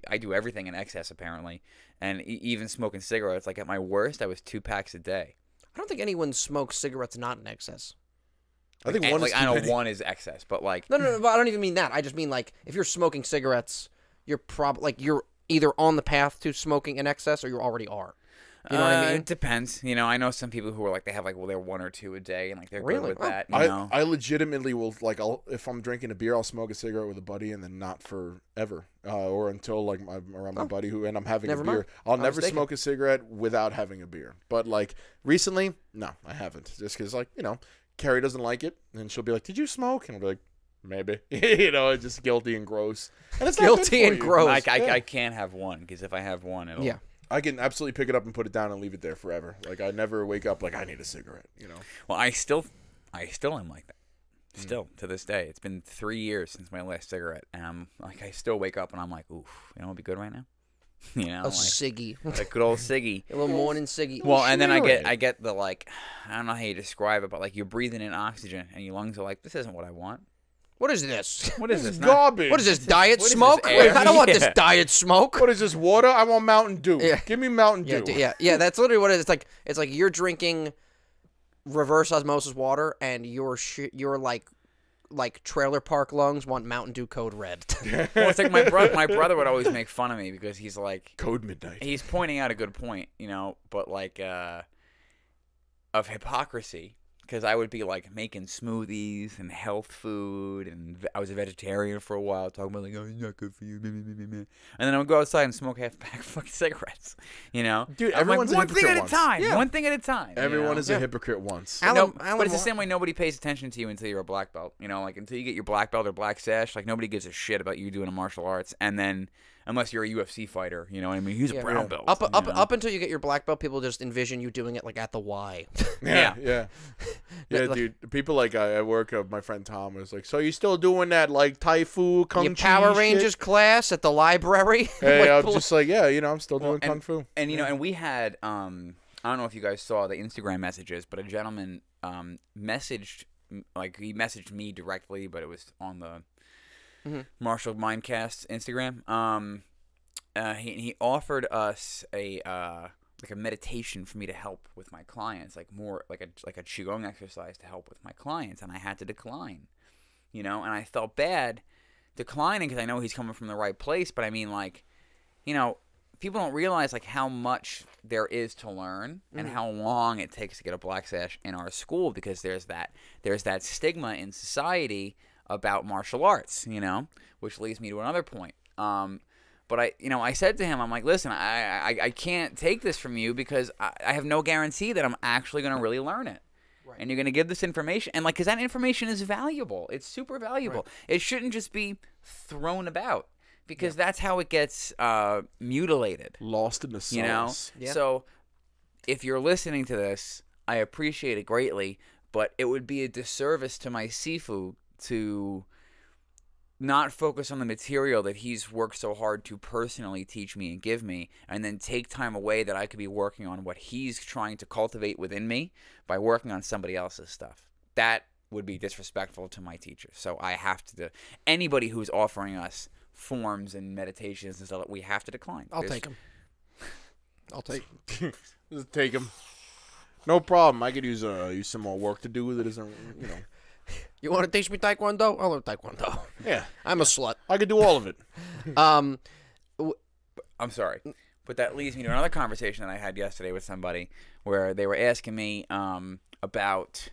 I do everything in excess apparently, and even smoking cigarettes. Like at my worst, I was 2 packs a day. I don't think anyone smokes cigarettes not in excess. I think And, one like is I too know many. one is excess, but like No, but I don't even mean that. I just mean like if you're smoking cigarettes, you're you're either on the path to smoking in excess or you already are. You know what I mean? It depends. You know, I know some people who are like they have like they're 1 or 2 a day and like they're Really? good with Oh. that. You know, I legitimately will like if I'm drinking a beer, I'll smoke a cigarette with a buddy and then not forever, or until like I'm around my buddy and I'm having Never a beer. mind. I'll I was never thinking. smoke a cigarette without having a beer. But like recently, no, I haven't. Just because like Carrie doesn't like it, and she'll be like, "Did you smoke?" And I'll be like, "Maybe." It's just guilty and gross. And it's not good Guilty for and you. gross. I can't have one because if I have one, it'll Yeah. I can absolutely pick it up and put it down and leave it there forever. Like I never wake up like I need a cigarette. Well, I still am like that. Still to this day, it's been 3 years since my last cigarette, and I'm like, I still wake up and I'm like, oof, what'd be good right now? You know, A like ciggy. a good old ciggy. A little morning ciggy. Well, and then I Sure. get the like, I don't know how you describe it, but like you're breathing in oxygen and your lungs are like, this isn't what I want. What is this? What is This this? is garbage. What is this, diet what is this, smoke? air? I don't want this Yeah. diet smoke. What is this, water? I want Mountain Dew. Yeah. Give me Mountain Dew. Yeah. That's literally what it is. It's like you're drinking reverse osmosis water, and your like trailer park lungs want Mountain Dew Code Red. Well, it's like my brother would always make fun of me because he's like, Code Midnight. he's pointing out a good point, but like of hypocrisy. Because I would be like making smoothies and health food, and I was a vegetarian for a while, talking about like, oh, it's not good for you, and then I would go outside and smoke half a pack of fucking cigarettes, Dude, I'm everyone's like, a one thing hypocrite at a once. time, Yeah. one thing at a time. Everyone is Yeah. a hypocrite once. Alan But it's the Moore- same way nobody pays attention to you until you're a black belt. Like until you get your black belt or black sash, like nobody gives a shit about you doing a martial arts. And then unless you're a UFC fighter, you know what I mean? He's a brown belt. Up until you get your black belt, people just envision you doing it like at the Y. Yeah. Yeah, Like- dude. People like at work, my friend Tom was like, "So you still doing that like Thai food, kung Your fu Power shit?" Rangers class at the library. Hey, Like, I'm just like, yeah, I'm still doing kung fu. And and we had I don't know if you guys saw the Instagram messages, but a gentleman messaged he messaged me directly, but it was on the Marshall Mindcast Instagram. He offered us a meditation for me to help with my clients, like more like a qigong exercise to help with my clients, and I had to decline, and I felt bad declining because I know he's coming from the right place, but I mean like, people don't realize like how much there is to learn and how long it takes to get a black sash in our school, because there's that stigma in society about martial arts, which leads me to another point. But I said to him, I'm like, listen, I can't take this from you because I have no guarantee that I'm actually going to really learn it. Right. And you're going to give this information. And because that information is valuable. It's super valuable. Right. It shouldn't just be thrown about because that's how it gets mutilated. Lost in the sauce. Yeah. So if you're listening to this, I appreciate it greatly, but it would be a disservice to my Sifu to not focus on the material that he's worked so hard to personally teach me and give me, and then take time away that I could be working on what he's trying to cultivate within me by working on somebody else's stuff. that would be disrespectful to my teachers. So I have to anybody who's offering us forms and meditations and stuff, we have to decline. I'll take them. I'll take. Just take them. No problem. I could use some more work to do with it. Isn't You want to teach me Taekwondo? I'll learn Taekwondo. Yeah, I'm a slut. I could do all of it. I'm sorry, but that leads me to another conversation that I had yesterday with somebody where they were asking me about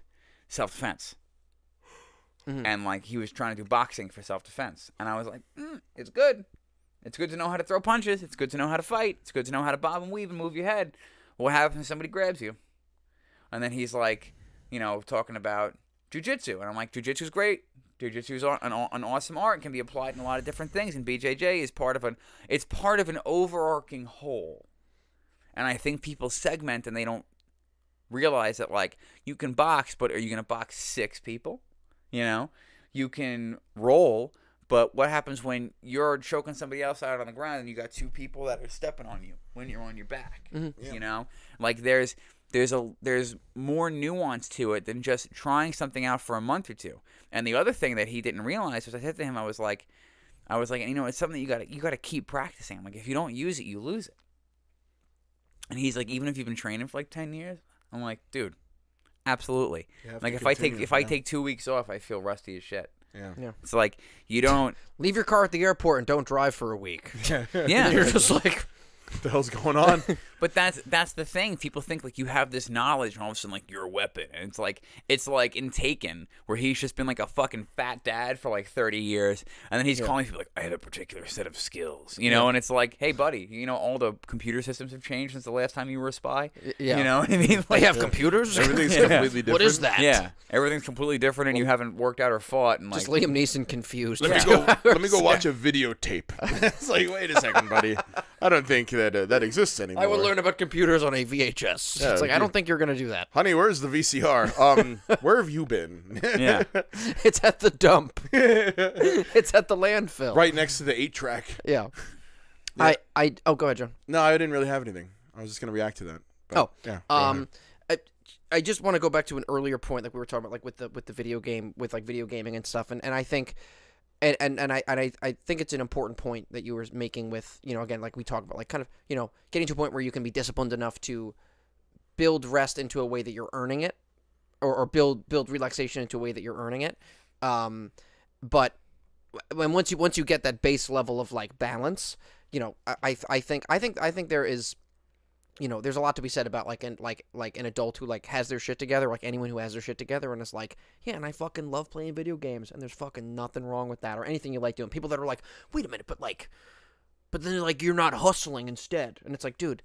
self-defense. Mm-hmm. And like he was trying to do boxing for self-defense, and I was like, it's good. It's good to know how to throw punches. It's good to know how to fight. It's good to know how to bob and weave and move your head. What happens if somebody grabs you? And then he's like, talking about jiu-jitsu, and I'm like, jiu-jitsu's great. Jiu-jitsu is an awesome art and can be applied in a lot of different things. And BJJ is part of an overarching whole. And I think people segment and they don't realize that like you can box, but are you going to box 6 people? You can roll, but what happens when you're choking somebody else out on the ground and you got 2 people that are stepping on you when you're on your back? Mm-hmm. Yeah. Like there's more nuance to it than just trying something out for a month or 2. And the other thing that he didn't realize was I said to him, I was like, it's something you got to keep practicing. I'm like, if you don't use it, you lose it. And he's like, even if you've been training for like 10 years, I'm like, dude, absolutely. Like if I take 2 weeks off, I feel rusty as shit. Yeah. It's like you don't leave your car at the airport and don't drive for a week. Yeah. You're just like, what the hell's going on? But that's the thing. People think like you have this knowledge and all of a sudden like you're a weapon. And it's like in Taken where he's just been like a fucking fat dad for like 30 years. And then he's calling people like, I have a particular set of skills. And it's like, hey buddy, all the computer systems have changed since the last time you were a spy. Yeah. You know what I mean? They have computers? Everything's completely different. What is that? Yeah. Everything's completely different and you haven't worked out or fought and like just Liam Neeson confused. Let me go watch a videotape. It's like, wait a second, buddy. I don't think that exists anymore. I would learn about computers on a VHS. Yeah, it's like, I don't think you're going to do that. Honey, where's the VCR? Where have you been? Yeah. It's at the dump. It's at the landfill. Right next to the 8-track. Yeah. Go ahead, John. No, I didn't really have anything. I was just going to react to that. But, yeah. I just want to go back to an earlier point, like we were talking about, like with the video game, with like video gaming and stuff, and I think, and I think it's an important point that you were making with, again, like we talked about, like kind of, getting to a point where you can be disciplined enough to build rest into a way that you're earning it, or build relaxation into a way that you're earning it, but when once you get that base level of like balance, I think there is. There's a lot to be said about like an adult who like has their shit together, like anyone who has their shit together, and it's like, yeah, and I fucking love playing video games, and there's fucking nothing wrong with that or anything you like doing. People that are like, wait a minute, but then like you're not hustling instead, and it's like, dude,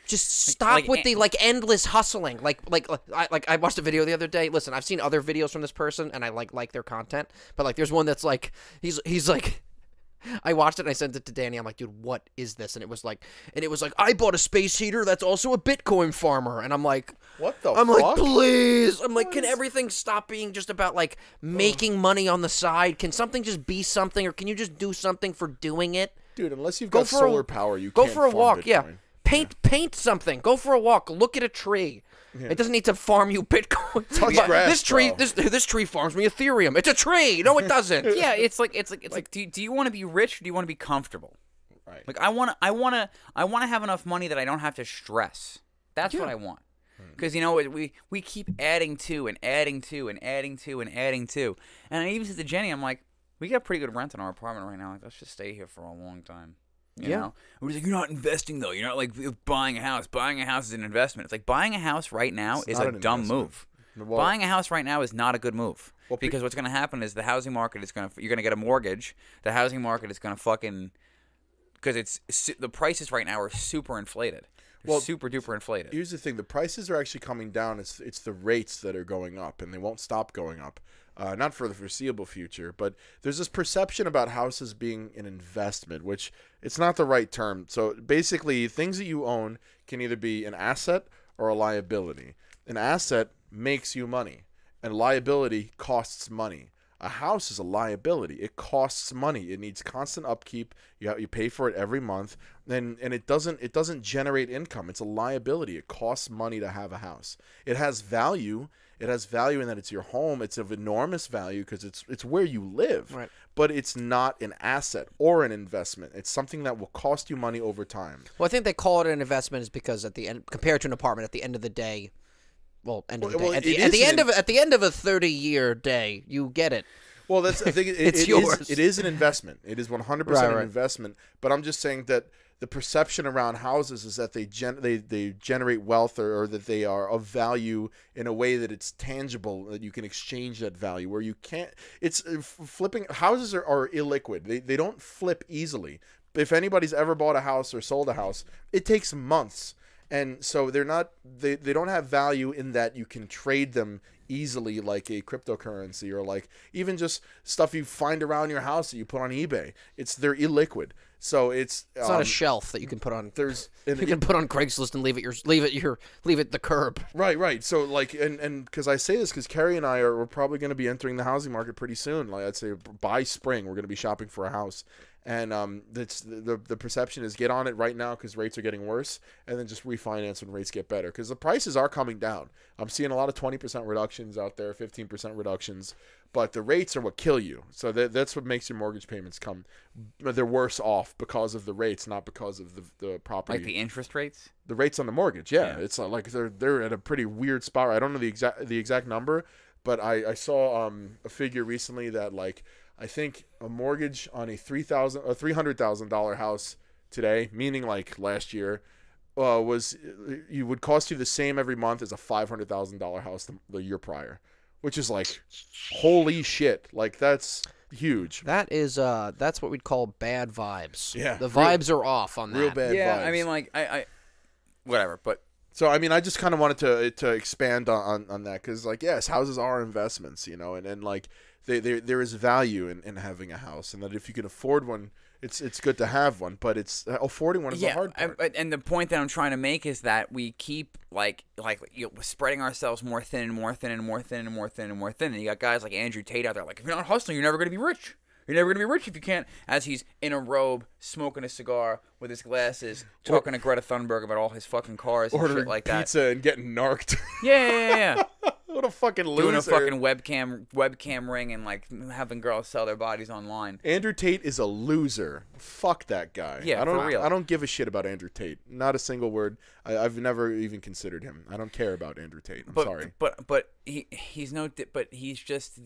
just stop with the like endless hustling. Like I watched a video the other day. Listen, I've seen other videos from this person, and I like their content, but like there's one that's like he's like. I watched it and I sent it to Danny. I'm like, dude, what is this? And it was like, I bought a space heater that's also a Bitcoin farmer. And I'm like, what the fuck? I'm like, please. I'm like, can everything stop being just about like making money on the side? Can something just be something, or can you just do something for doing it? Dude, unless you've got solar power, you go can't for a farm walk. Bitcoin. Yeah, paint something. Go for a walk. Look at a tree. Yeah. It doesn't need to farm you Bitcoin. Grass, this tree, this tree farms me Ethereum. It's a tree. No, it doesn't. Yeah, it's like do you want to be rich or do you want to be comfortable? Right. Like I want to have enough money that I don't have to stress. That's what I want. Because we keep adding to and adding to and adding to and adding to. And I even said to Jenny, I'm like, we got pretty good rent in our apartment right now. Like, let's just stay here for a long time. You know? We're like, you're not investing though. You're not like buying a house. Buying a house is an investment. It's like buying a house right now is a dumb move. Well, buying a house right now is not a good move. Because what's going to happen is the housing market is you're going to get a mortgage. The housing market is going to fucking, because the prices right now are super inflated. They're super duper inflated. Here's the thing: the prices are actually coming down. It's the rates that are going up, and they won't stop going up. Not for the foreseeable future, but there's this perception about houses being an investment, which it's not the right term. So basically, things that you own can either be an asset or a liability. An asset makes you money, and liability costs money. A house is a liability. It costs money. It needs constant upkeep. You pay for it every month, and it doesn't generate income. It's a liability. It costs money to have a house. It has value It has value in that it's your home. It's of enormous value because it's where you live. Right. But it's not an asset or an investment. It's something that will cost you money over time. Well, I think they call it an investment is because at the end, compared to an apartment, at the end of the day, well, end of the day, Well, at it the is end of at the end of a 30-year day, you get it. Well, that's I think It's yours. It is an investment. It is 100% Right, an right. investment. But I'm just saying that the perception around houses is that they generate wealth or that they are of value in a way that it's tangible, that you can exchange that value. Where you can't, it's flipping houses are illiquid. They don't flip easily. If anybody's ever bought a house or sold a house, it takes months. And so they don't have value in that you can trade them easily like a cryptocurrency or like even just stuff you find around your house that you put on eBay. They're illiquid. So it's not a shelf that you can put on. You can put on Craigslist and leave it the curb. Right. So like and because I say this because Carrie and we're probably going to be entering the housing market pretty soon. Like I'd say by spring we're going to be shopping for a house. And the perception is get on it right now because rates are getting worse, and then just refinance when rates get better because the prices are coming down. I'm seeing a lot of 20% reductions out there, 15% reductions, but the rates are what kill you. So that's what makes your mortgage payments come. They're worse off because of the rates, not because of the property. Like the interest rates? The rates on the mortgage, yeah. It's like they're at a pretty weird spot. I don't know the exact number, but I saw a figure recently that like. I think a mortgage on a $300,000 house today, meaning like last year, would cost you the same every month as a $500,000 house the year prior, which is like, holy shit! Like that's huge. That is that's what we'd call bad vibes. Yeah, the vibes are off on that. Real bad vibes. I mean, like I whatever, but. So I mean, I just kind of wanted to expand on that because like yes, houses are investments, and like. There is value in having a house, and that if you can afford one, it's good to have one. But it's affording one is the hard part. And the point that I'm trying to make is that we keep spreading ourselves more thin and more thin and more thin and more thin and more thin. And you got guys like Andrew Tate out there, like if you're not hustling, you're never going to be rich. You're never going to be rich if you can't. As he's in a robe, smoking a cigar with his glasses, talking to Greta Thunberg about all his fucking cars and shit like that. Pizza and getting narked. Yeah. What a fucking loser. Doing a fucking webcam ring and like having girls sell their bodies online. Andrew Tate is a loser. Fuck that guy. Yeah, for real. I don't give a shit about Andrew Tate. Not a single word. I've never even considered him. I don't care about Andrew Tate. I'm sorry. But he's just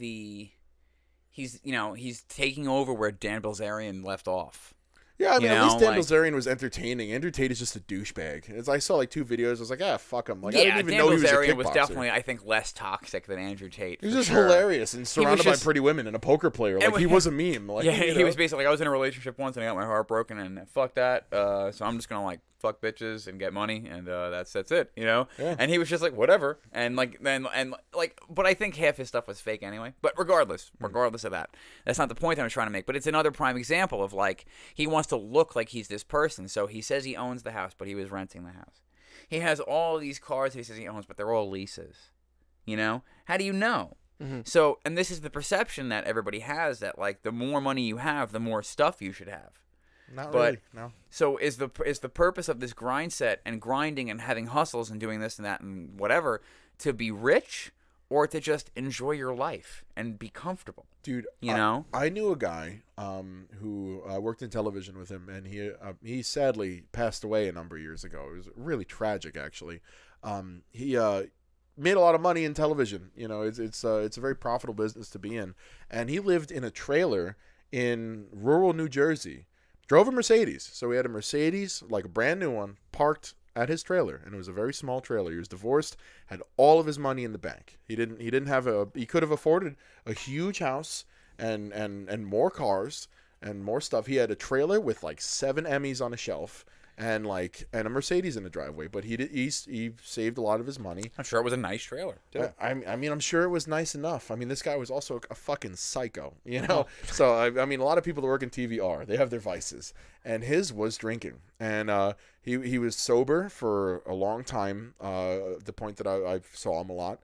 he's taking over where Dan Bilzerian left off. Yeah, I mean, at least Dan Bilzerian was entertaining. Andrew Tate is just a douchebag. As I saw like 2 videos, I was like, fuck him. Like, I didn't even know he was a kickboxer. Dan Bilzerian was definitely, I think, less toxic than Andrew Tate. He was just hilarious and surrounded by pretty women and a poker player. Like, he was a meme. Like, he was basically, I was in a relationship once and I got my heart broken and fuck that. So I'm just gonna fuck bitches and get money and that's it, Yeah. And he was just like whatever and but I think half his stuff was fake anyway. But regardless of that, that's not the point that I'm trying to make. But it's another prime example of he wants to look like he's this person. So he says he owns the house, but he was renting the house. He has all these cars that he says he owns, but they're all leases. How do you know? Mm-hmm. So, and this is the perception that everybody has that the more money you have, the more stuff you should have. Not really, no. So is the purpose of this grind set and grinding and having hustles and doing this and that and whatever to be rich or to just enjoy your life and be comfortable? Dude, I knew a guy who worked in television with him, and he sadly passed away a number of years ago. It was really tragic, actually. He made a lot of money in television. It's a very profitable business to be in, and he lived in a trailer in rural New Jersey. Drove a Mercedes. So he had a Mercedes, like a brand new one, parked at his trailer, and it was a very small trailer. He was divorced, had all of his money in the bank. He could have afforded a huge house and more cars and more stuff. He had a trailer with 7 Emmys on a shelf and a Mercedes in the driveway, but he saved a lot of his money. I'm sure it was a nice trailer too. I mean, I'm sure it was nice enough. I mean, this guy was also a fucking psycho, So I mean, a lot of people that work in TV they have their vices, and his was drinking, and he was sober for a long time. The point that I saw him a lot,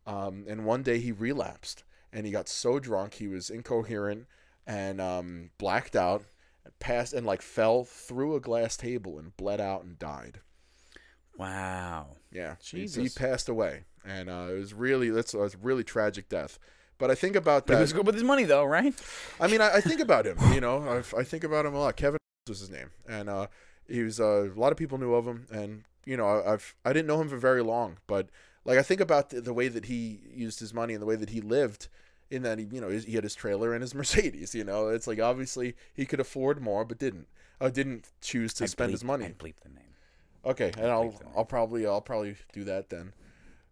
and one day he relapsed, and he got so drunk he was incoherent and blacked out. Passed and fell through a glass table and bled out and died. Wow. Yeah, Jesus. he passed away, and it was a really tragic death. But I think about But he that. was good with his money, though, right? I mean, I think about him. You know, I think about him a lot. Kevin was his name, and he was a lot of people knew of him, and you know, I didn't know him for very long, but like I think about the way that he used his money and the way that he lived. In that he had his trailer and his Mercedes. You know, it's like obviously he could afford more, but didn't choose to spend his money. I'd bleep the name. Okay, and I'll probably do that then.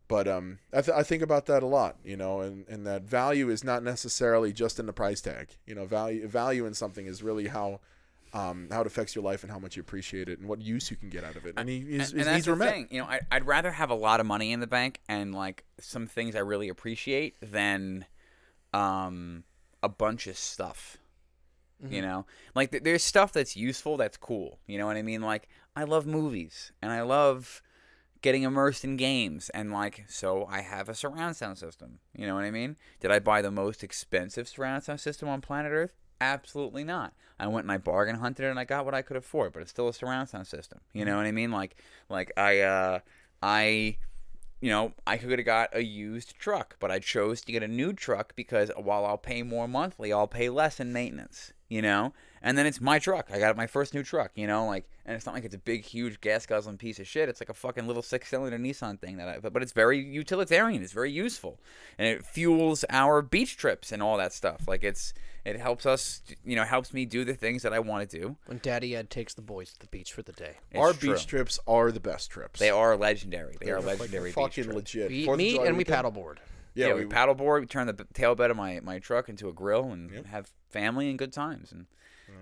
But I think about that a lot, you know, and that value is not necessarily just in the price tag. You know, value in something is really how it affects your life and how much you appreciate it and what use you can get out of it. And his and that's needs the were met. thing. You know, I'd rather have a lot of money in the bank and like some things I really appreciate than a bunch of stuff. You know, like there's stuff that's useful, that's cool. You know what I mean? Like I love movies and I love getting immersed in games, and like so I have a surround sound system. You know what I mean? Did I buy the most expensive surround sound system on planet Earth? Absolutely not. I went and I bargain hunted and I got what I could afford, but it's still a surround sound system. You know what I mean? Like I you know, I could have got a used truck, but I chose to get a new truck because while I'll pay more monthly, I'll pay less in maintenance, you know? And then it's my truck. I got my first new truck, you know? Like, and it's not like it's a big, huge, gas-guzzling piece of shit. It's like a fucking little 6-cylinder Nissan thing but it's very utilitarian. It's very useful. And it fuels our beach trips and all that stuff. Like, it helps us, you know, helps me do the things that I want to do. When Daddy Ed takes the boys to the beach for the day. Our beach trips are the best trips. They are legendary. They are legendary beach fucking trips. legit. We 4th of meet July and we weekend. paddleboard. Yeah, we paddleboard. We turn the tailbed of my truck into a grill and have family and good times. And,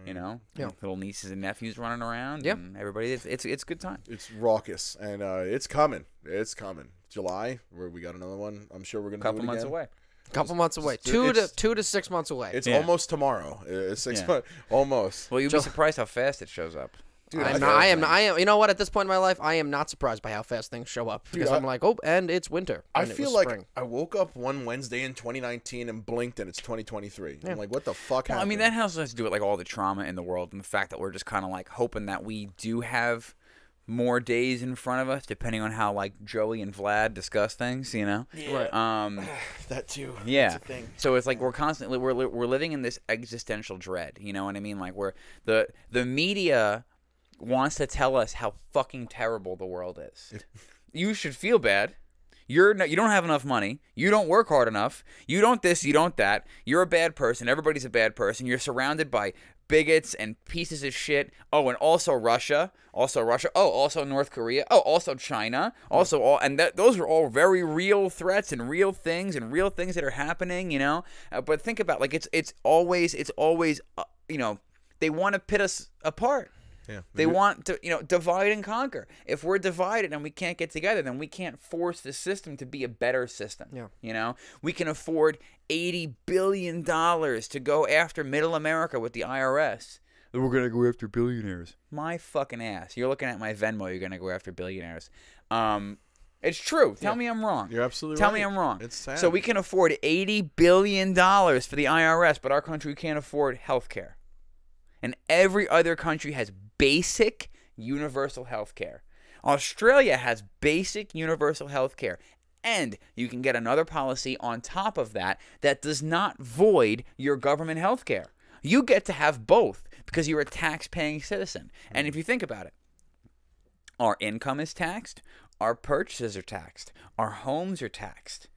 you know, little nieces and nephews running around. Yep. And everybody, it's good time. It's raucous, and it's coming. It's coming. July, where we got another one. I'm sure we're going to do it Couple months again. away. Couple months away. It's- 2 to 6 months away. It's Yeah. almost tomorrow. It's 6 Yeah. months. Almost. Well, you'd be surprised how fast it shows up. Dude, I am. You know what? At this point in my life, I am not surprised by how fast things show up because I'm like, oh, and it's winter. I And it feel was like spring. I woke up one Wednesday in 2019 and blinked, and it's 2023. I'm like, what the fuck Well, I happened? mean, that has to do with like all the trauma in the world and the fact that we're just kind of like hoping that we do have more days in front of us, depending on how like Joey and Vlad discuss things. You know. Right. That too. Yeah. That's a thing. So it's like we're constantly we're living in this existential dread. You know what I mean? Like where the media wants to tell us how fucking terrible the world is. You should feel bad. You don't have enough money. You don't work hard enough. You don't this. You don't that. You're a bad person. Everybody's a bad person. You're surrounded by bigots and pieces of shit. Oh, and also Russia. Also Russia. Oh, also North Korea. Oh, also China. Also all, and those are all very real threats and real things that are happening. You know. But think about like it's always you know, they want to pit us apart. Yeah. They want to, you know, divide and conquer. If we're divided and we can't get together, then we can't force the system to be a better system. Yeah. You know, we can afford $80 billion to go after middle America with the IRS. We're going to go after billionaires. My fucking ass. You're looking at my Venmo. You're going to go after billionaires. It's true. Tell me I'm wrong. You're absolutely Tell right. me I'm wrong. It's sad. So we can afford $80 billion for the IRS, but our country can't afford health care. And every other country has basic universal health care. Australia has basic universal health care. And you can get another policy on top of that that does not void your government health care. You get to have both because you're a tax-paying citizen. And if you think about it, our income is taxed, our purchases are taxed, our homes are taxed.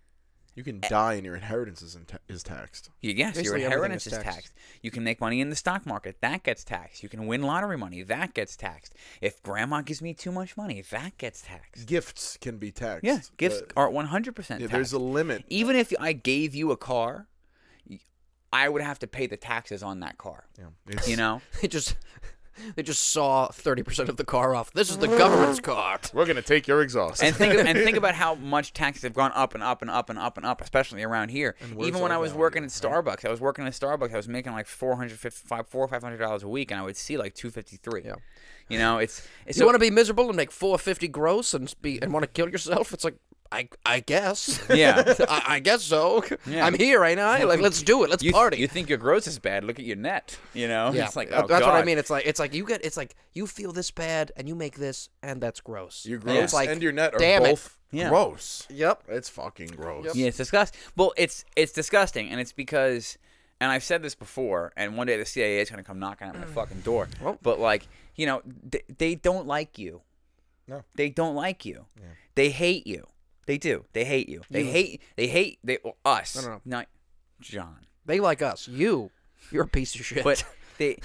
You can die and your inheritance is taxed. Yes, your Basically, inheritance is everything is taxed. You can make money in the stock market. That gets taxed. You can win lottery money. That gets taxed. If grandma gives me too much money, that gets taxed. Gifts can be taxed. Yeah, gifts but- are 100% taxed. Yeah, there's a limit. Even if I gave you a car, I would have to pay the taxes on that car. Yeah, You know? They just saw 30% of the car off. This is the government's car. We're gonna take your exhaust. And think about how much taxes have gone up and up and up and up and up, especially around here. where's Even when our I was value, working at Starbucks, I was making like $400 or $500 a week, and I would see like $253. Yeah. You know, it's You want to be miserable and make $450 gross and want to kill yourself? It's like I guess. Yeah. I guess so. Yeah. I'm here right now. Like, let's do it. Let's party. You think your gross is bad? Look at your net. You know. Yeah, It's like, that's oh, what I God. mean. It's like you feel this bad and you make this and that's gross. Your And gross it's like, and your net are damn it. both Yeah. gross. Yep. It's fucking gross. Yeah, it's disgusting. Well, it's disgusting, and it's because, and I've said this before, and one day the CIA is going to come knocking at my fucking door. Well. But, like, you know, they don't like you. No. They don't like you. Yeah. They hate you. They do. They hate you. They hate us. No. Not John. They like us. You're a piece of shit. But they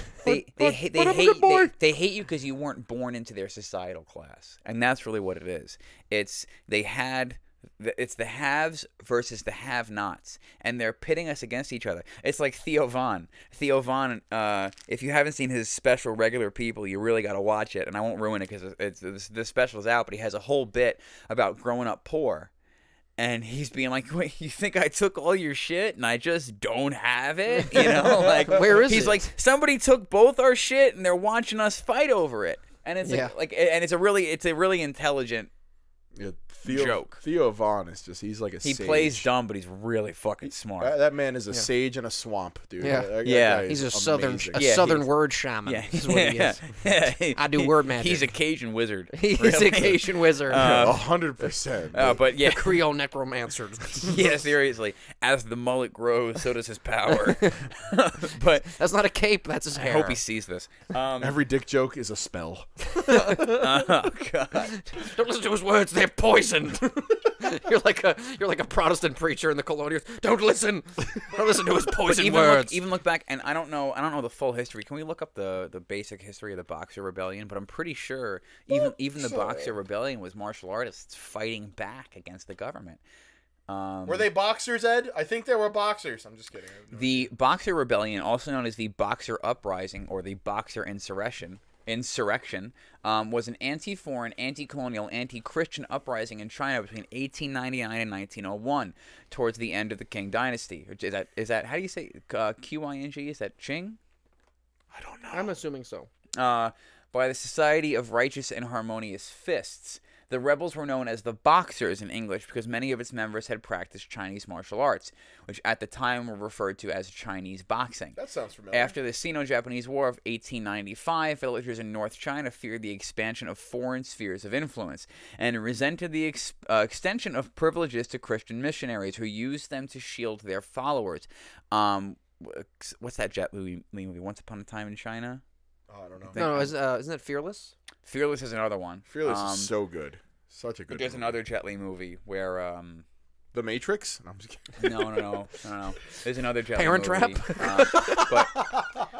hate you because you weren't born into their societal class, and that's really what it is. It's the haves versus the have-nots, and they're pitting us against each other. It's like Theo Von. Theo Von, if you haven't seen his special Regular People, you really got to watch it, and I won't ruin it because the special's out, but he has a whole bit about growing up poor. And he's being like, wait, you think I took all your shit and I just don't have it? You know, like, Where is he's it? like, somebody took both our shit and they're watching us fight over it. And it's Yeah. and it's a really intelligent Yeah, joke. Theo Von is just, he's like a He sage. plays dumb, but he's really fucking smart. That man is a sage in a swamp, dude. Yeah. That Yeah. guy He's a is southern amazing. Yeah, southern he's- word shaman. Yeah, Is what he is. Yeah. I do word magic. He's a Cajun wizard. He's really. a Cajun wizard. 100%. But yeah, Creole necromancer. yeah, seriously. As the mullet grows, so does his power. But That's not a cape. That's his I hair. hope he sees this. Every dick joke is a spell. Oh God. Don't listen to his words. They're poisoned. You're like a Protestant preacher in the colonials. Don't listen. Don't listen to his poison words. Even look back, and I don't know the full history. Can we look up the basic history of the Boxer Rebellion? But I'm pretty sure even the Boxer Rebellion was martial artists fighting back against the government. Were they boxers, Ed? I think they were boxers. I'm just kidding. The Boxer Rebellion, also known as the Boxer Uprising or the Boxer Insurrection, was an anti-foreign, anti-colonial, anti-Christian uprising in China between 1899 and 1901, towards the end of the Qing Dynasty. Is that how do you say Qing? Is that Qing? I don't know. I'm assuming so. By the Society of Righteous and Harmonious Fists. The rebels were known as the Boxers in English because many of its members had practiced Chinese martial arts, which at the time were referred to as Chinese boxing. That sounds familiar. After the Sino-Japanese War of 1895, villagers in North China feared the expansion of foreign spheres of influence and resented the extension of privileges to Christian missionaries who used them to shield their followers. What's that Jet Li movie, Once Upon a Time in China? Oh, I don't know. No, isn't it Fearless? Fearless is another one. Fearless is so good. Such a good There's movie. another Jet Li movie where... The Matrix? No, I'm just kidding. No. There's another Jet Li Parent movie. Trap?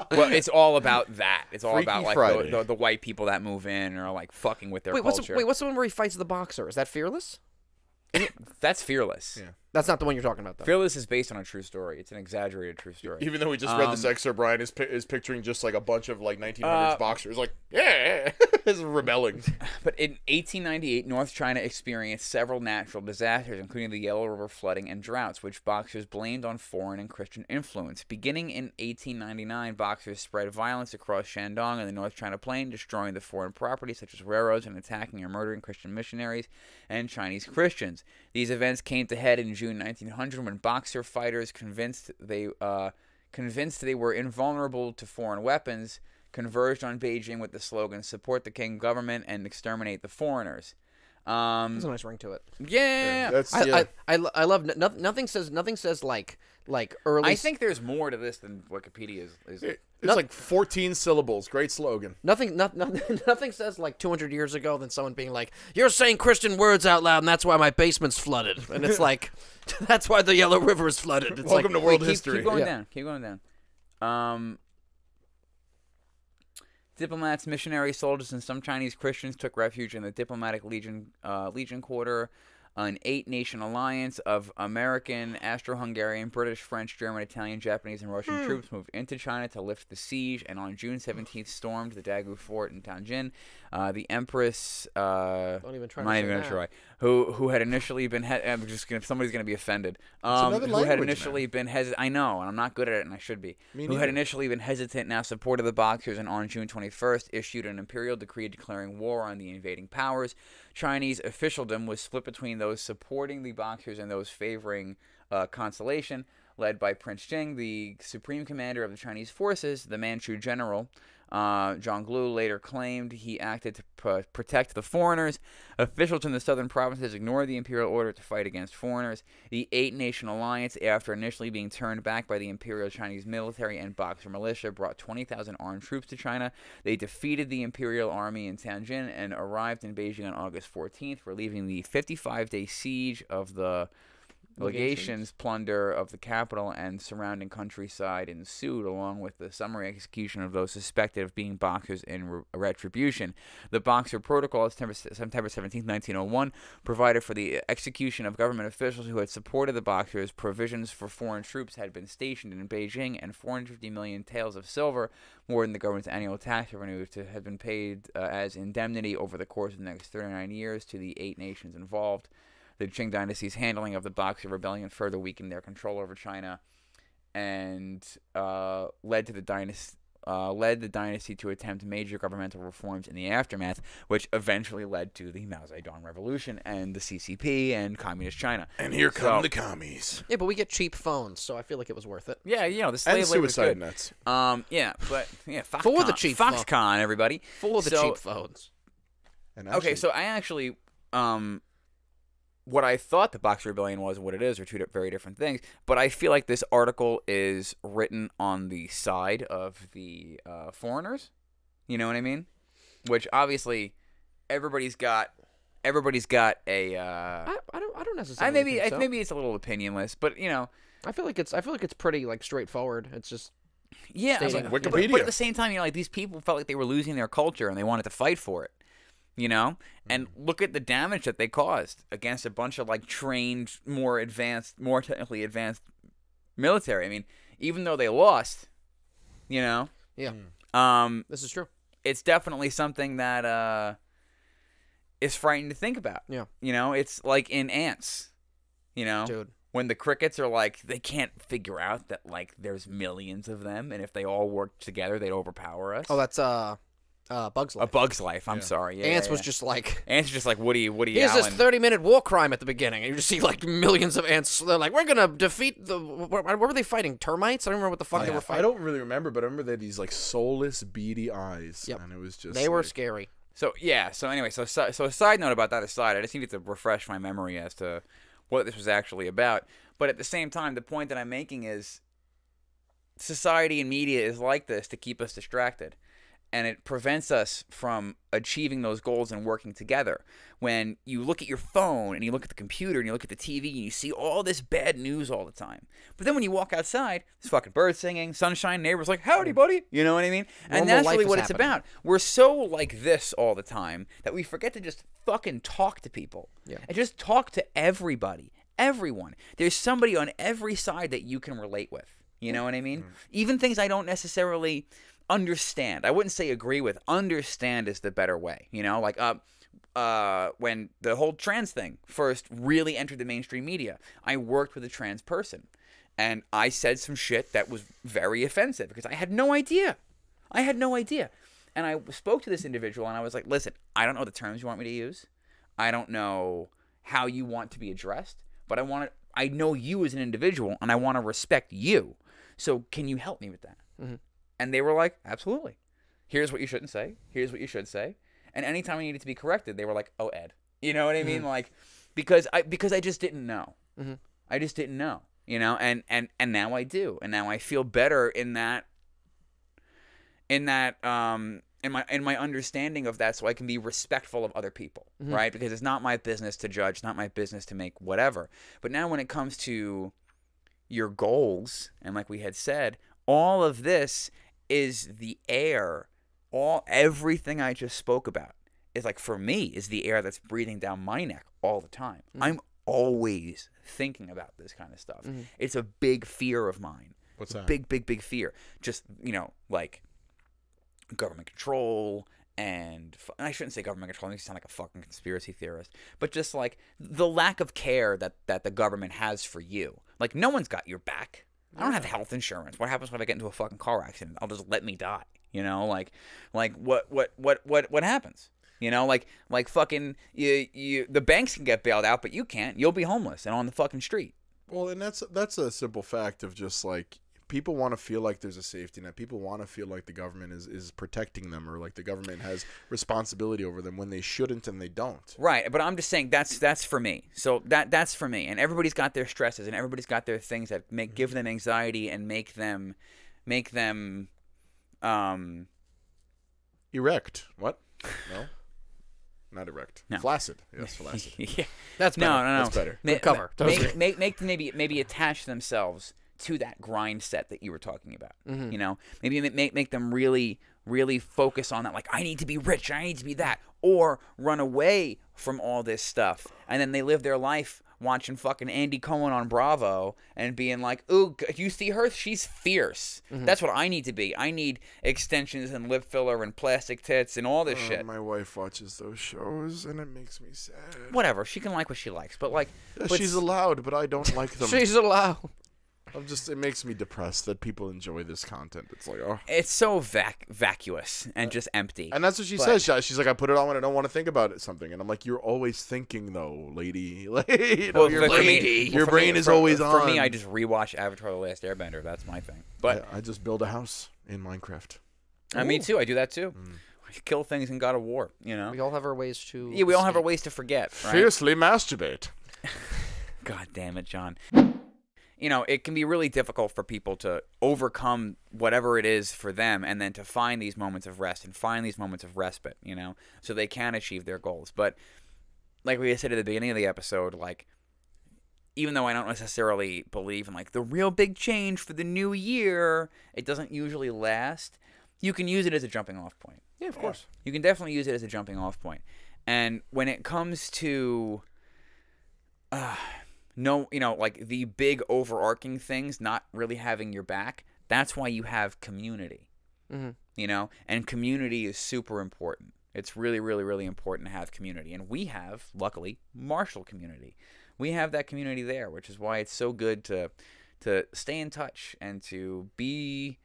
But it's all about that. It's all Freaky about like Friday. the white people that move in or like fucking with their Wait, culture. what's the one where he fights the boxer? Is that Fearless? That's Fearless. Yeah. That's not the one you're talking about, though. Fearless is based on a true story. It's an exaggerated true story. Even though we just read this excerpt, Brian is picturing just like a bunch of like 1900s boxers, like, yeah, is rebelling. But in 1898, North China experienced several natural disasters, including the Yellow River flooding and droughts, which boxers blamed on foreign and Christian influence. Beginning in 1899, boxers spread violence across Shandong and the North China Plain, destroying the foreign property such as railroads and attacking or murdering Christian missionaries and Chinese Christians. These events came to head in June 1900 when boxer fighters convinced they were invulnerable to foreign weapons, converged on Beijing with the slogan "Support the King government and exterminate the foreigners." There's a nice ring to it. Yeah, That's I love nothing says like early. I think there's more to this than Wikipedia is. it's like 14 syllables. Great slogan. nothing says like 200 years ago than someone being like, "You're saying Christian words out loud, and that's why my basement's flooded." And it's like, that's why the Yellow River is flooded. It's Welcome like, to world Keep history. going Yeah. down. Keep going down. Diplomats, missionaries, soldiers, and some Chinese Christians took refuge in the Diplomatic Legion Quarter, an 8-nation alliance of American, Austro-Hungarian, British, French, German, Italian, Japanese, and Russian troops moved into China to lift the siege, and on June 17th stormed the Dagu Fort in Tianjin. The Empress, Don't even try I'm to not say even gonna that. try, who had initially been, somebody's gonna be offended. another Who had language, initially been I know, and I'm not good at it, and I should be. Me Who had neither. initially been hesitant, now supported the Boxers, and on June 21st issued an imperial decree declaring war on the invading powers. Chinese officialdom was split between those supporting the boxers and those favoring Constellation, led by Prince Jing, the supreme commander of the Chinese forces. The Manchu general Zhonglu later claimed he acted to protect the foreigners. Officials in the southern provinces ignored the imperial order to fight against foreigners. The Eight-Nation Alliance, after initially being turned back by the Imperial Chinese military and Boxer militia, brought 20,000 armed troops to China. They defeated the Imperial Army in Tianjin and arrived in Beijing on August 14th, relieving the 55-day siege of the legations. Plunder of the capital and surrounding countryside ensued, along with the summary execution of those suspected of being Boxers in retribution. The Boxer Protocol of September 17, 1901, provided for the execution of government officials who had supported the Boxers. Provisions for foreign troops had been stationed in Beijing, and 450 million taels of silver, more than the government's annual tax revenue, had been paid as indemnity over the course of the next 39 years to the 8 nations involved. The Qing dynasty's handling of the Boxer Rebellion further weakened their control over China, and led the dynasty to attempt major governmental reforms in the aftermath, which eventually led to the Mao Zedong Revolution and the CCP and Communist China. And here come the commies. Yeah, but we get cheap phones, so I feel like it was worth it. Yeah, the slave labor was suicide good. nets. Foxconn, For the cheap Foxconn, everybody. Full of the cheap phones. And Okay, so I actually what I thought the Boxer Rebellion was and what it is are two very different things. But I feel like this article is written on the side of the foreigners. You know what I mean? Which obviously everybody's got a. I don't necessarily. think so. Maybe it's a little opinionless, but I feel like it's pretty like straightforward. It's just stating like Wikipedia. But at the same time, like these people felt like they were losing their culture and they wanted to fight for it. And look at the damage that they caused against a bunch of like trained, more technically advanced military. I mean, even though they lost, Yeah. This is true. It's definitely something that is frightening to think about. Yeah. It's like in Ants, Dude. when the crickets are like, they can't figure out that like there's millions of them, and if they all worked together, they'd overpower us. Oh, that's Bug's Life. A Bug's Life. I'm sorry. Yeah, Ants yeah, was yeah. just like. Ants are just like Woody Here's Allen. this 30-minute war crime at the beginning, and you just see like millions of ants. They're like, we're gonna defeat the. What were they fighting? Termites? I don't remember what the fuck they were I fighting. don't really remember, but I remember they had these like soulless, beady eyes. Yep. And it was just. They were like, scary. So yeah. So anyway. So a side note about that aside, I just needed to refresh my memory as to what this was actually about. But at the same time, the point that I'm making is, society and media is like this to keep us distracted. And it prevents us from achieving those goals and working together. When you look at your phone and you look at the computer and you look at the TV and you see all this bad news all the time. But then when you walk outside, there's fucking birds singing, sunshine, neighbors like, howdy, buddy. You know what I mean? And Normal that's life really is what it's happening. about. We're so like this all the time that we forget to just fucking talk to people. Yeah. And just talk to everybody. Everyone. There's somebody on every side that you can relate with. You know what I mean? Even things I don't necessarily understand. I wouldn't say agree with. Understand is the better way. Like when the whole trans thing first really entered the mainstream media, I worked with a trans person, and I said some shit that was very offensive because I had no idea. And I spoke to this individual, and I was like, listen, I don't know the terms you want me to use. I don't know how you want to be addressed, but I know you as an individual, and I want to respect you. So can you help me with that? Mm-hmm. And they were like, absolutely. Here's what you shouldn't say. Here's what you should say. And anytime I needed to be corrected, they were like, oh, Ed. You know what I mean? Like, because I just didn't know. Mm-hmm. I just didn't know. And now I do. And now I feel better in my understanding of that, so I can be respectful of other people, right? Because it's not my business to judge, not my business to make whatever. But now when it comes to your goals, and like we had said, all of this is the air. Everything I just spoke about is like, for me, is the air that's breathing down my neck all the time. I'm always thinking about this kind of stuff. It's a big fear of mine. What's that? Big fear. Just, like government control and I shouldn't say government control. It makes me sound like a fucking conspiracy theorist. But just like the lack of care that the government has for you. Like, no one's got your back. I don't have health insurance. What happens if I get into a fucking car accident? I'll just let me die. Like what happens? You know, like fucking the banks can get bailed out, but you can't. You'll be homeless and on the fucking street. Well, and that's a simple fact of just like people want to feel like there's a safety net. People want to feel like the government is protecting them or like the government has responsibility over them when they shouldn't and they don't. Right, but I'm just saying that's for me. So that's for me. And everybody's got their stresses and everybody's got their things that give them anxiety and make them Erect. What? No. Not erect. No. Flaccid. Yes, flaccid. Yeah. That's better. No. That's better. Good cover. Make them maybe attach themselves to that grind set that you were talking about. You know, maybe make them really focus on that. Like, I need to be rich. I need to be that. Or run away from all this stuff, and then they live their life watching fucking Andy Cohen on Bravo and being like, ooh, you see her? She's fierce. That's what I need to be. I need extensions and lip filler and plastic tits and all this shit. My wife watches those shows, and it makes me sad. Whatever. She can like what she likes, but like... She's allowed, but I don't like them. She's allowed. It makes me depressed that people enjoy this content. It's like, oh. It's so vacuous and just empty. And that's what she says. She's like, I put it on when I don't want to think about something. And I'm like, you're always thinking, though, lady. Your brain is always on. For me, I just rewatch Avatar: The Last Airbender. That's my thing. But I just build a house in Minecraft. Me too. I do that too. I kill things in God of War, you know? We all have our ways to... Yeah, we all have our ways to forget, right? Fiercely masturbate. God damn it, John. You know, it can be really difficult for people to overcome whatever it is for them and then to find these moments of rest and find these moments of respite, you know, so they can achieve their goals. But like we said at the beginning of the episode, like, even though I don't necessarily believe in, like, the real big change for the new year, it doesn't usually last. You can use it as a jumping off point. Yeah, of course. You can definitely use it as a jumping off point. And when it comes to... no, you know, like the big overarching things not really having your back, that's why you have community, you know, and community is super important. It's really, really, really important to have community. And we have, luckily, Marshall community. We have that community there, which is why it's so good to stay in touch and to be...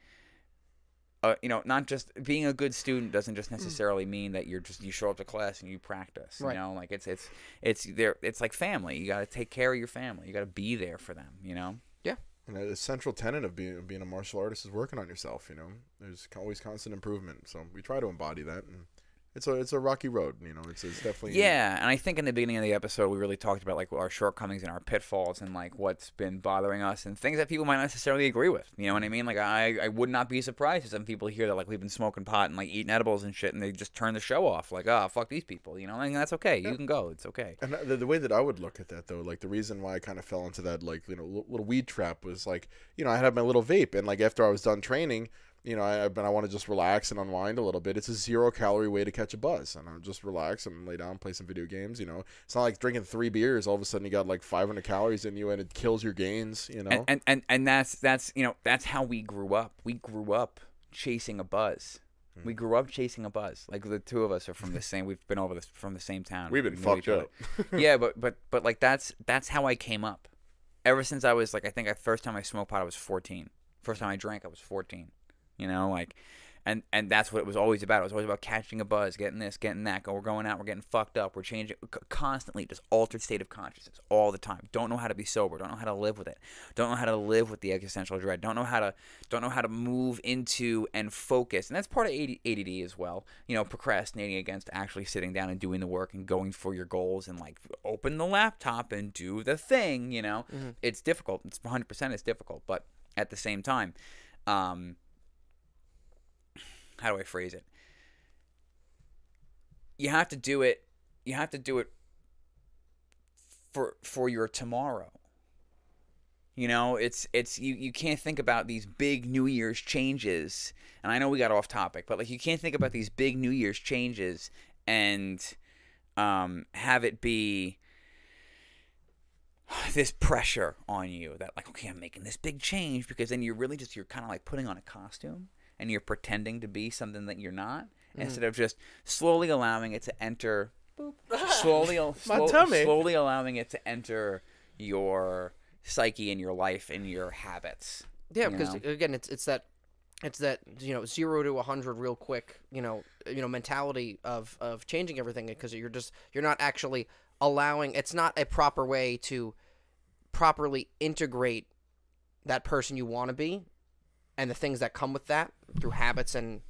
you know, not just being a good student doesn't just necessarily mean that you show up to class and you practice. Right. You know, like it's like family. You got to take care of your family. You got to be there for them. You know. Yeah. And a central tenet of being a martial artist is working on yourself. You know, there's always constant improvement. So we try to embody that, and it's a rocky road. You know, it's definitely. Yeah, and I think in the beginning of the episode we really talked about like our shortcomings and our pitfalls and like what's been bothering us and things that people might not necessarily agree with. You know what I mean? Like I would not be surprised if some people hear that like we've been smoking pot and like eating edibles and shit, and they just turn the show off. Like, oh, fuck these people. You know, and that's okay. You can go. It's okay. And the way that I would look at that though, like the reason why I kind of fell into that like little weed trap was like, you know, I had my little vape, and like after I was done training. You know, I want to just relax and unwind a little bit. It's a 0-calorie way to catch a buzz, and I'll just relax and lay down, play some video games. You know, it's not like drinking 3 beers. All of a sudden, you got like 500 calories in you, and it kills your gains. You know, and that's you know that's how we grew up. We grew up chasing a buzz. We grew up chasing a buzz. Like the two of us are from the same. We've been from the same town. We've been fucked up. Yeah, but like that's how I came up. Ever since I was like, I think the first time I smoked pot I was 14. First time I drank I was 14. You know, like, and that's what it was always about. It was always about catching a buzz, getting this, getting that. We're going out, we're getting fucked up, we're changing constantly, just altered state of consciousness all the time. Don't know how to be sober. Don't know how to live with it. Don't know how to live with the existential dread. Don't know how to move into and focus. And that's part of ADD as well. You know, procrastinating against actually sitting down and doing the work and going for your goals and like open the laptop and do the thing. You know, it's difficult. It's 100% it's difficult, but at the same time, how do I phrase it? You have to do it. You have to do it for your tomorrow. You know, it's you can't think about these big New Year's changes. And I know we got off topic, but like you can't think about these big New Year's changes and have it be this pressure on you that like, okay, I'm making this big change, because then you're kind of like putting on a costume. And you're pretending to be something that you're not, instead of just slowly allowing it to enter. Slowly allowing it to enter your psyche and your life and your habits. Yeah, because again, it's that it's that 0 to 100 real quick mentality of changing everything, because you're not actually allowing. It's not a proper way to properly integrate that person you want to be and the things that come with that through habits and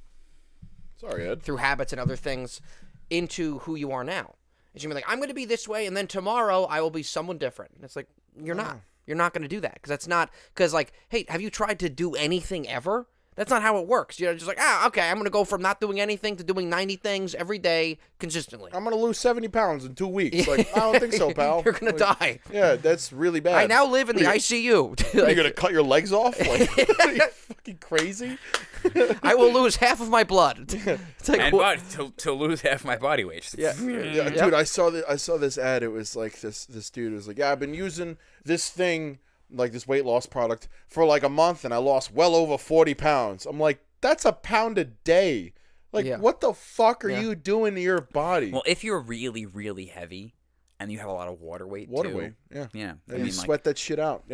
other things into who you are now. It's gonna be like, I'm gonna be this way, and then tomorrow I will be someone different. And it's like, you're not. You're not gonna do that, because that's not. Because like, hey, have you tried to do anything ever? That's not how it works. You're just like, okay, I'm going to go from not doing anything to doing 90 things every day consistently. I'm going to lose 70 pounds in 2 weeks. Like, I don't think so, pal. You're going to die. Yeah, that's really bad. I now live in the ICU. Like, are you going to cut your legs off? Like, are you fucking crazy? I will lose half of my blood. It's like, to lose half my body weight. Yeah, dude, I saw this ad. It was like this dude was like, yeah, I've been using this thing, like this weight loss product, for like a month, and I lost well over 40 pounds. I'm like, that's a pound a day. Like, what the fuck are you doing to your body? Well, if you're really, really heavy and you have a lot of water weight, yeah. And you sweat that shit out,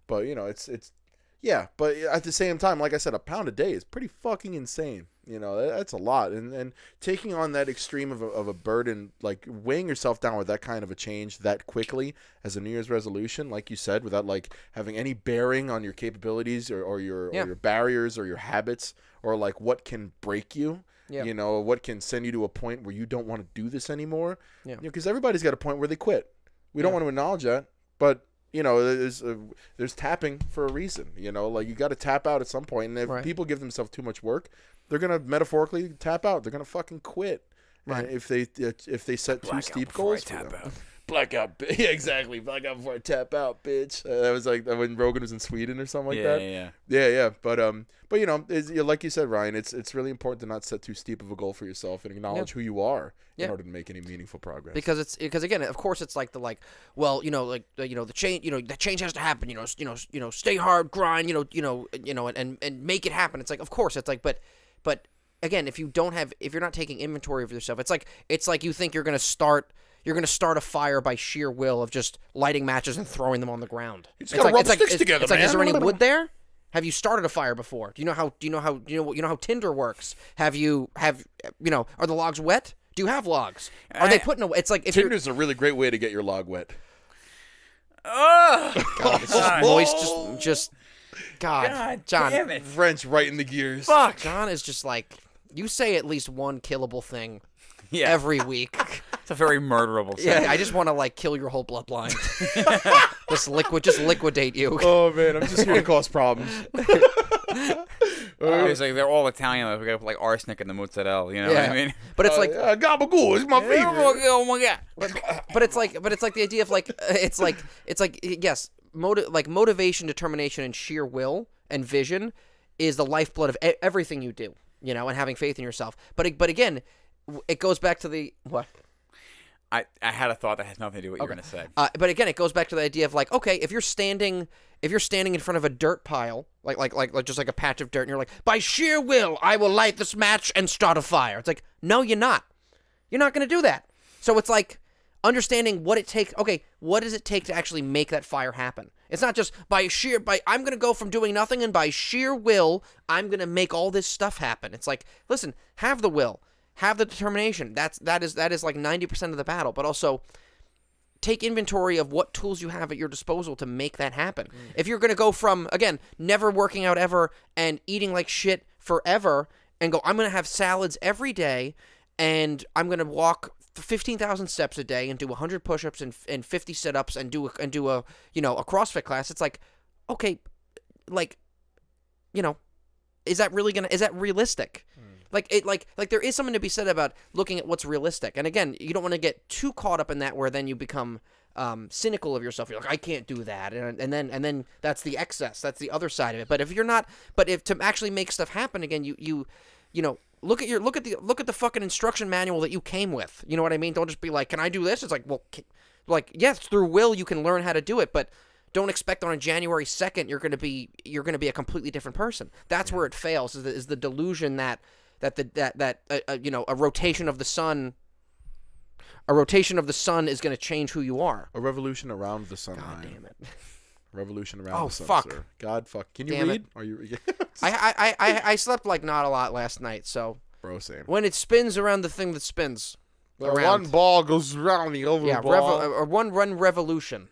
But, it's yeah, but at the same time, like I said, a pound a day is pretty fucking insane. That's a lot. And taking on that extreme of a burden, like weighing yourself down with that kind of a change that quickly as a New Year's resolution, like you said, without like having any bearing on your capabilities or your barriers or your habits, or like what can break you, what can send you to a point where you don't want to do this anymore. Because everybody's got a point where they quit. We don't want to acknowledge that, but there's tapping for a reason. Like, you got to tap out at some point, and if people give themselves too much work, they're gonna metaphorically tap out. They're gonna fucking quit. Right. And if they set too steep goals for them. Blackout. Yeah, exactly. Blackout before I tap out, bitch. That was like when Rogan was in Sweden or something like that. Yeah. But like you said, Ryan, it's really important to not set too steep of a goal for yourself and acknowledge who you are in order to make any meaningful progress. Because again, of course, it's like the change has to happen. Stay hard, grind. And make it happen. It's like, of course, it's like, but again, if you're not taking inventory of yourself, it's like you think you're gonna start a fire by sheer will of just lighting matches and throwing them on the ground. You just gotta rub sticks together, it's man. Like, is there any wood there? Have you started a fire before? Do you know how tinder works? Are the logs wet? Do you have logs? Are they put in a? It's like, if Tinder's a really great way to get your log wet. Oh, God, it's just moist. God, John, damn it. French right in the gears. Fuck, John is just like, you say at least one killable thing every week. It's a very murderable thing. Yeah, I just want to like kill your whole bloodline. just liquidate you. Oh man, I'm just here to cause problems. It's like they're all Italian. We got like arsenic in the mozzarella. You know what I mean? But it's like gabagool is my favorite. Oh my god. But it's like the idea of like it's like yes, motivation, determination, and sheer will and vision is the lifeblood of everything you do. And having faith in yourself. But again, it goes back to the what. I had a thought that has nothing to do with what you're going to say. But again, it goes back to the idea of like, okay, if you're standing in front of a dirt pile, like just like a patch of dirt, and you're like, by sheer will, I will light this match and start a fire. It's like, no, you're not. You're not going to do that. So it's like understanding what it takes. Okay, what does it take to actually make that fire happen? It's not just I'm going to go from doing nothing, and by sheer will, I'm going to make all this stuff happen. It's like, listen, have the will. Have the determination. That is like 90% of the battle. But also, take inventory of what tools you have at your disposal to make that happen. If you're going to go from, again, never working out ever and eating like shit forever, and go, I'm going to have salads every day, and I'm going to walk 15,000 steps a day and do 100 push-ups and 50 sit-ups and do a CrossFit class. It's like, okay, like, is that realistic? Like there is something to be said about looking at what's realistic. And again, you don't want to get too caught up in that where then you become cynical of yourself. You're like, I can't do that, and then that's the excess. That's the other side of it. But if to actually make stuff happen again, you look at the fucking instruction manual that you came with. You know what I mean? Don't just be like, can I do this? It's like, well, yes, through will you can learn how to do it, but don't expect on a January 2nd you're going to be a completely different person. That's where it fails. Is the delusion that a rotation of the sun is going to change who you are. A revolution around the sun. God damn it. Revolution around Oh, the sun, fuck. sir. God, fuck. Can you Damn read? Are you? I slept like not a lot last night, so Bro, same. when it spins around the thing that spins Well, around. one ball goes around the other Yeah, ball. or one run revolution,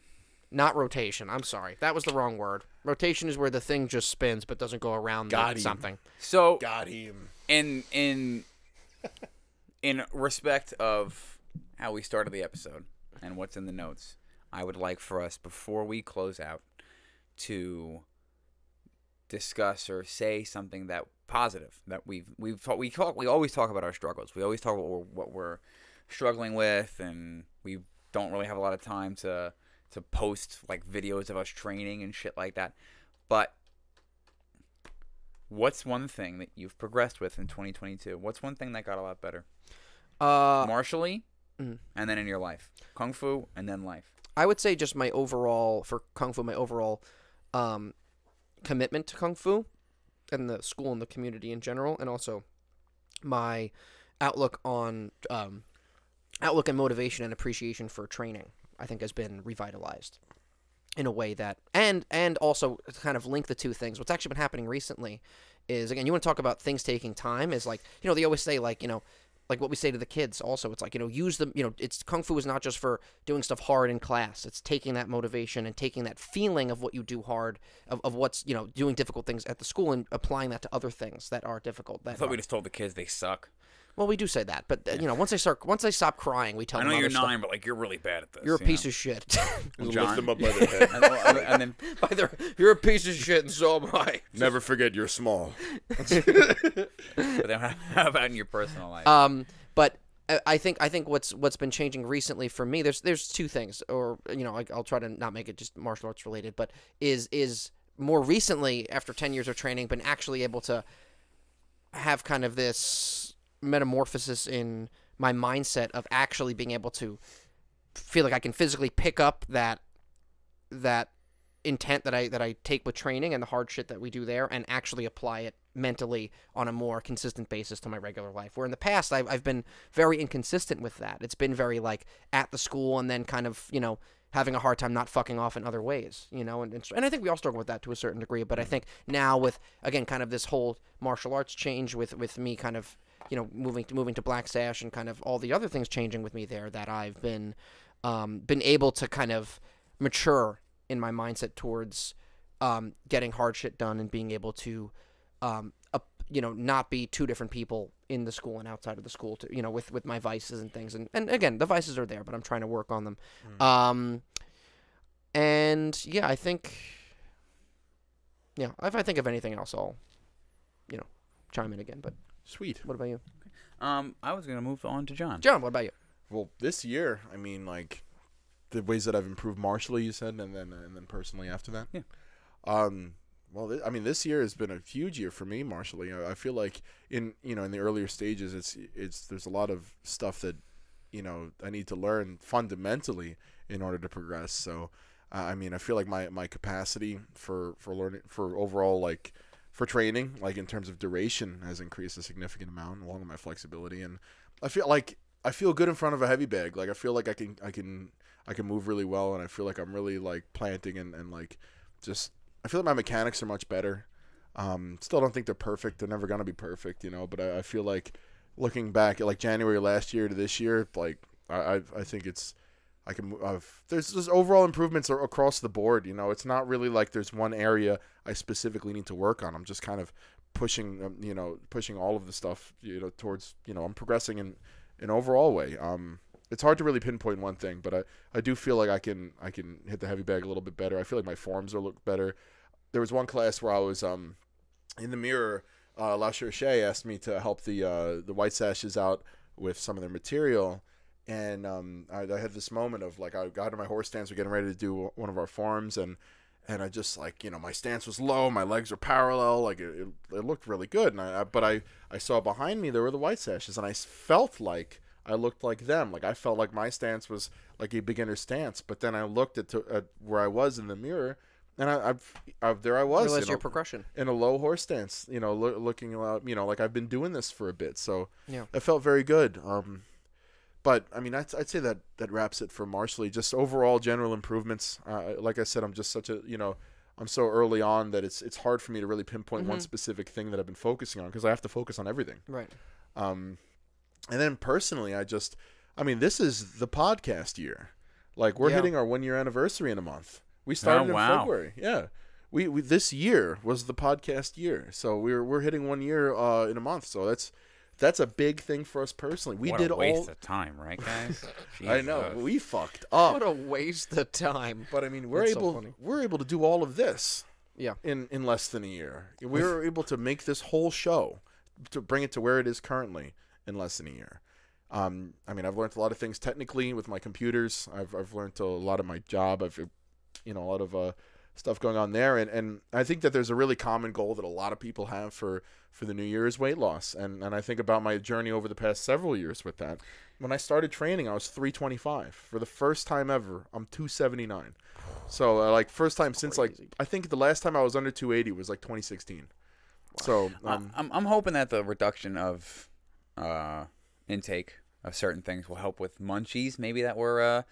not rotation. I'm sorry, that was the wrong word. Rotation is where the thing just spins but doesn't go around Got him. something. So Got him. in respect of how we started the episode and what's in the notes, I would like for us, before we close out, to discuss or say something that positive that we always talk about our struggles. We always talk about what we're struggling with, and we don't really have a lot of time to post like videos of us training and shit like that. But what's one thing that you've progressed with in 2022? What's one thing that got a lot better? Martially, and then in your life, Kung Fu, and then life. I would say just my overall for Kung Fu, my overall commitment to Kung Fu and the school and the community in general, and also my outlook on outlook and motivation and appreciation for training, I think has been revitalized in a way that, and also to kind of link the two things. What's actually been happening recently is, again, you want to talk about things taking time, is like, they always say, like, like what we say to the kids also, it's like, use them, it's Kung Fu is not just for doing stuff hard in class. It's taking that motivation and taking that feeling of what you do hard, of what's, doing difficult things at the school and applying that to other things that are difficult. I thought we just told the kids they suck. Well, we do say that, but once they stop crying, we tell them. I know you're other 9, stuff. but like you're really bad at this. You're a piece of shit. Lift them up by their head. and then You're a piece of shit, and so am I. Never forget you're small. but then how about in your personal life? But I think what's been changing recently for me, there's two things, or I'll try to not make it just martial arts related, but is more recently, after 10 years of training, been actually able to have kind of this metamorphosis in my mindset of actually being able to feel like I can physically pick up that intent that I take with training and the hard shit that we do there, and actually apply it mentally on a more consistent basis to my regular life. Where in the past I've been very inconsistent with that. It's been very like at the school and then kind of having a hard time not fucking off in other ways, and I think we all struggle with that to a certain degree. But I think now with, again, kind of this whole martial arts change with me kind of moving to Black Sash and kind of all the other things changing with me there, that I've been able to kind of mature in my mindset towards getting hard shit done and being able to not be two different people in the school and outside of the school, to with my vices and things, and again, the vices are there, but I'm trying to work on them. And yeah, I think if I think of anything else, I'll chime in again. But Sweet. what about you, I was gonna move on to John. John? What about you? Well, this year, I mean, like the ways that I've improved martially, you said, and then personally after that. Yeah. Well, this year has been a huge year for me martially. I feel like in the earlier stages, it's there's a lot of stuff that I need to learn fundamentally in order to progress. So, I feel like my capacity for learning, for overall, like, for training, like in terms of duration, has increased a significant amount, along with my flexibility. And I feel good in front of a heavy bag. Like, I feel like I can move really well, and I feel like I'm really like planting and like just. I feel like my mechanics are much better. Still don't think they're perfect. They're never gonna be perfect, but I feel like looking back at like January last year to this year, like I think there's overall improvements across the board. It's not really like there's one area I specifically need to work on. I'm just kind of pushing all of the stuff, towards, I'm progressing in an overall way. It's hard to really pinpoint one thing, but I do feel like I can hit the heavy bag a little bit better. I feel like my forms look better. There was one class where I was in the mirror. La Cherche asked me to help the White Sashes out with some of their material, and I had this moment of like, I got in my horse stance. We're getting ready to do one of our forms, and I just, like, my stance was low, my legs were parallel, like it looked really good. And but I saw behind me there were the White Sashes, and I felt like I looked like them. Like, I felt like my stance was like a beginner stance. But then I looked at where I was in the mirror, and there I was. Realize your progression in a low horse stance. Looking like I've been doing this for a bit. So yeah, it felt very good. But I mean, I'd say that wraps it for Marshally. Just overall general improvements. Like I said, I'm just such a I'm so early on that it's hard for me to really pinpoint one specific thing that I've been focusing on because I have to focus on everything. Right. And then personally, this is the podcast year. Like we're hitting our 1 year anniversary in a month. We started in February. Yeah. We this year was the podcast year. So we're hitting 1 year in a month. So that's a big thing for us personally. What a waste of time, right, guys? I know. We fucked up. What a waste of time. But I mean, we're able to do all of this. Yeah. In less than a year. We were able to make this whole show to bring it to where it is currently in less than a year. I mean, I've learned a lot of things technically with my computers. I've learned a lot of my job. I've a lot of stuff going on there, and I think that there's a really common goal that a lot of people have for the new year is weight loss, and I think about my journey over the past several years with that. When I started training, I was 325. For the first time ever, I'm 279. So first time since I think the last time I was under 280 was 2016. Wow. So I'm hoping that the reduction of intake of certain things will help with munchies. Maybe that we're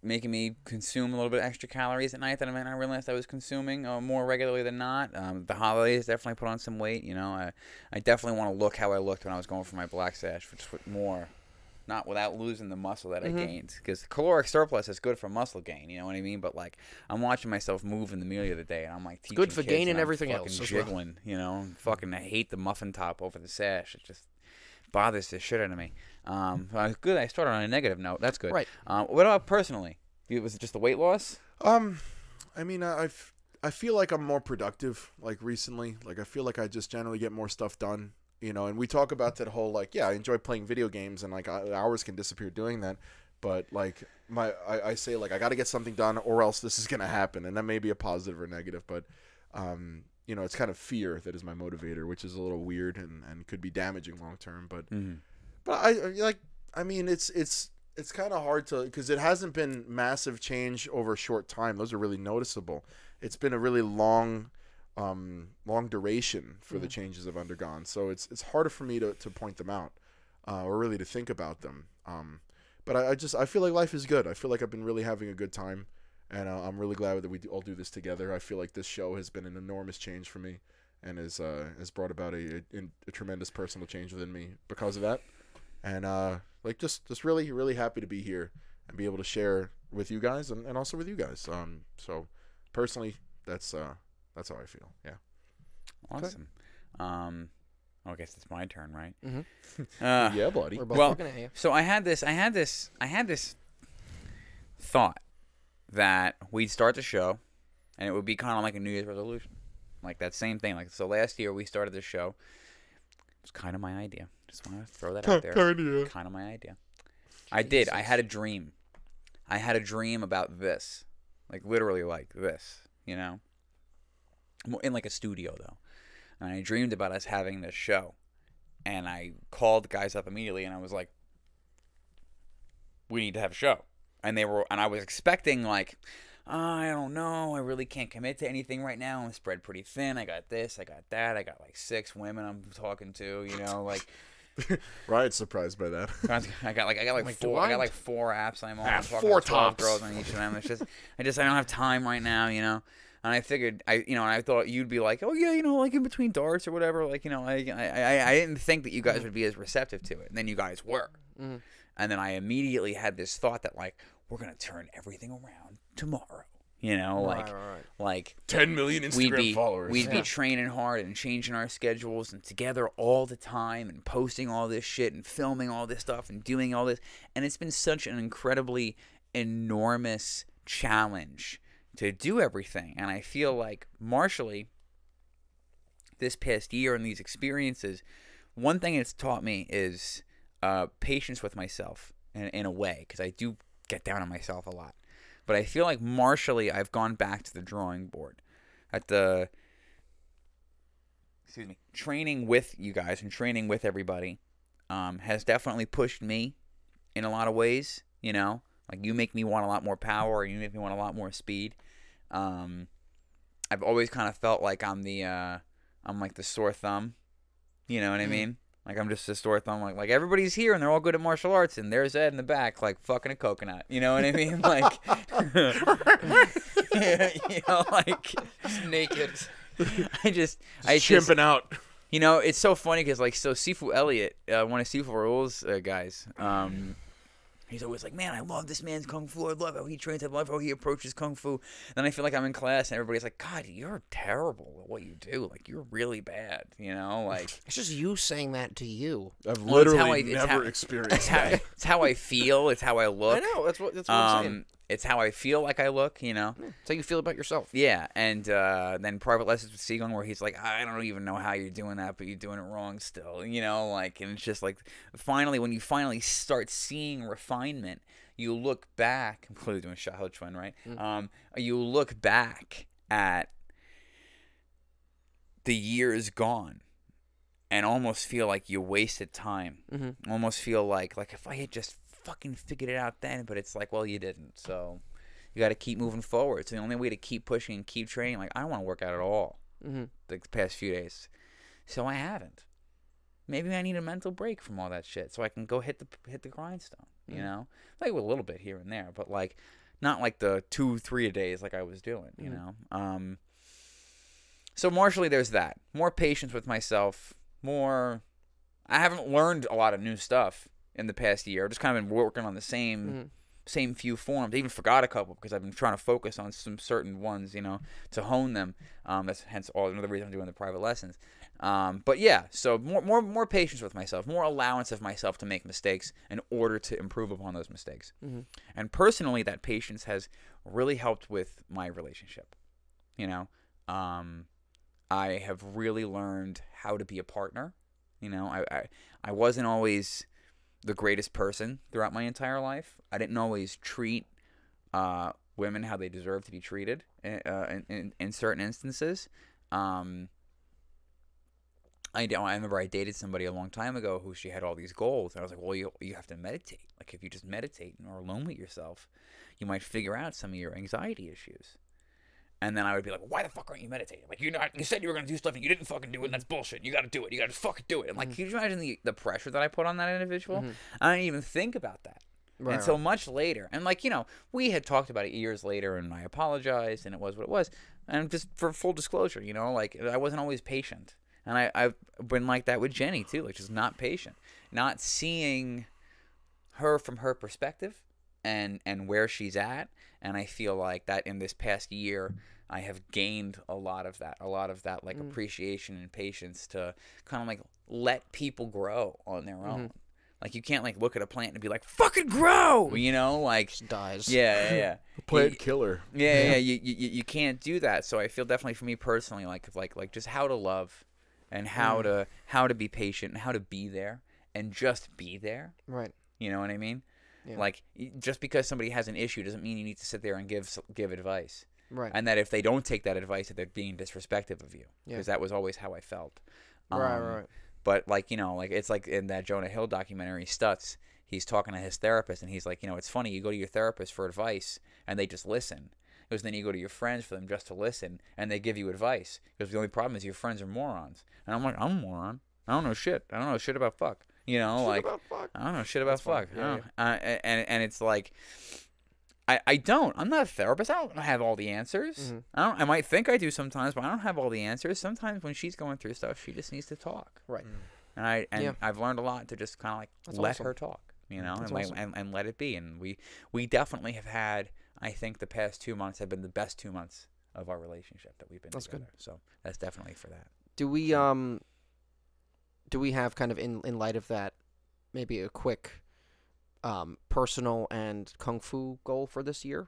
making me consume a little bit extra calories at night that I realized I was consuming more regularly than not. The holidays definitely put on some weight. I definitely want to look how I looked when I was going for my black sash, which was more, not without losing the muscle that I gained. Because caloric surplus is good for muscle gain. You know what I mean? But I'm watching myself move in the meal the other day, and I'm teaching good for kids, gaining and everything fucking else. Jiggling, fucking I hate the muffin top over the sash. It just bothers the shit out of me. Good. I started on a negative note. That's good. Right. What about personally? Was it just the weight loss? I mean, I feel like I'm more productive. Recently, I feel like I just generally get more stuff done. And we talk about that whole I enjoy playing video games and hours can disappear doing that. But I say I got to get something done or else this is gonna happen, and that may be a positive or negative, but it's kind of fear that is my motivator, which is a little weird and could be damaging long term. But it's kind of hard to, because it hasn't been massive change over a short time. Those are really noticeable. It's been a really long duration for the changes I've undergone. So it's harder for me to point them out or really to think about them. But I feel like life is good. I feel like I've been really having a good time. And I'm really glad that we all do this together. I feel like this show has been an enormous change for me, and has brought about a tremendous personal change within me because of that. And just really, really happy to be here and be able to share with you guys and also with you guys. So personally, that's how I feel. Yeah. Awesome. I guess it's my turn, right? Mm-hmm. Yeah, buddy. We're both looking at you. So I had this thought that we'd start the show, and it would be kind of like a New Year's resolution, that same thing. So last year we started the show. It was kind of my idea. Just want to throw that out there. Kind of my idea. I did. I had a dream. I had a dream about this, literally this. In a studio though, and I dreamed about us having this show, and I called the guys up immediately, and I was like, "We need to have a show." And I was expecting I don't know, I really can't commit to anything right now. I'm spread pretty thin. I got this, I got that, I got 6 women I'm talking to, Ryan's surprised by that. I got 4 apps I'm on. I have I'm talking 4 to 12 tops. girls on each of them. It's just I don't have time right now, And I figured and I thought you'd be like, oh yeah, in between darts or whatever, I didn't think that you guys would be as receptive to it, and then you guys were. Mm-hmm. And then I immediately had this thought that we're gonna turn everything around tomorrow. Right. 10 million Instagram followers. We'd be training hard and changing our schedules and together all the time and posting all this shit and filming all this stuff and doing all this. And it's been such an incredibly enormous challenge to do everything. And I feel like Marshally, this past year and these experiences, one thing it's taught me is patience with myself in a way, because I do get down on myself a lot. But I feel like Marshally, I've gone back to the drawing board at the training with you guys and training with everybody has definitely pushed me in a lot of ways. You make me want a lot more power, and you make me want a lot more speed. I've always kind of felt like I'm the sore thumb. You know what I mean? Like, I'm just a sore thumb. Like everybody's here and they're all good at martial arts, and there's Ed in the back, like, fucking a coconut. You know what I mean? Like, you know, like, Just naked. I just Chimping out. You know, it's so funny because, like, so Sifu Elliott, one of Sifu Rules guys, he's always like, man, I love this man's kung fu. I love how he trains. I love how he approaches kung fu. Then I feel like I'm in class and everybody's like, God, you're terrible at what you do. Like, you're really bad, you know? Like, It's just you saying that to you. I've Well, it's literally how never experienced that. it's how I feel. It's how I look. I know. That's what I'm saying. It's how I feel like I look, you know? It's how you feel about yourself. Yeah, and then private lessons with Seagun, where he's like, I don't even know how you're doing that, but you're doing it wrong still, you know, like, and it's just like, finally, when you finally start seeing refinement, you look back. I'm clearly doing Xiahou Chuan, right? You look back at the years gone, and almost feel like you wasted time. Almost feel like if I had just fucking figured it out then, but it's like, well, you didn't, so you got to keep moving forward. It's the only way to keep pushing and keep training. Like, I don't want to work out at all the past few days, so I haven't. Maybe I need a mental break from all that shit so I can go hit the grindstone, you know, like a little bit here and there, but like not like the 2-3 a days like I was doing, you know. So martially, there's that. More patience with myself. More. I haven't learned a lot of new stuff in the past year. I've just kind of been working on the same few forms. I even forgot a couple because I've been trying to focus on some certain ones, you know, to hone them. That's hence another reason I'm doing the private lessons. But yeah, so more patience with myself, more allowance of myself to make mistakes in order to improve upon those mistakes. And personally, that patience has really helped with my relationship. You know, I have really learned how to be a partner. You know, I wasn't always the greatest person throughout my entire life. I didn't always treat women how they deserve to be treated in certain instances. I remember I dated somebody a long time ago who she had all these goals, and I was like, well, you have to meditate. Like, if you just meditate and are alone with yourself, you might figure out some of your anxiety issues. And then I would be like, why the fuck aren't you meditating? Like, you said you were going to do stuff and you didn't fucking do it, and that's bullshit. You got to do it. You got to fucking do it. And, like, can you imagine the pressure that I put on that individual? I didn't even think about that until much later. And, like, you know, we had talked about it years later, and I apologized, and it was what it was. And just for full disclosure, you know, like, I wasn't always patient. And I've been like that with Jenny, too, like, just not patient. Not seeing her from her perspective and where she's at. And I feel like that in this past year, I have gained a lot of that, like appreciation and patience to kind of like let people grow on their own. Like, you can't like look at a plant and be like, fucking grow, you know, like Just dies. yeah. Plant killer. Yeah. You can't do that. So I feel definitely for me personally, like just how to love and how to be patient and how to be there and just be there. Right. You know what I mean? Yeah. Like, just because somebody has an issue doesn't mean you need to sit there and give advice. Right. And that if they don't take that advice, that they're being disrespectful of you. Yeah. Because that was always how I felt. Right. But, like, you know, like, it's like in that Jonah Hill documentary, Stutz, he's talking to his therapist, and he's like, you know, it's funny, you go to your therapist for advice, and they just listen. Because then you go to your friends for them just to listen, and they give you advice. Because the only problem is your friends are morons. And I'm like, I'm a moron. I don't know shit. I don't know shit about fuck. You know, like, I don't know shit about fuck. And it's like, I'm not a therapist. I don't have all the answers. I might think I do sometimes, but I don't have all the answers. Sometimes when she's going through stuff, she just needs to talk. Right. And I've learned a lot to just kind of like let her talk, you know, and let it be. And we definitely have had, I think the past 2 months have been the best 2 months of our relationship that we've been together. Good. So that's definitely for that. Do we have kind of in light of that maybe a quick personal and kung fu goal for this year?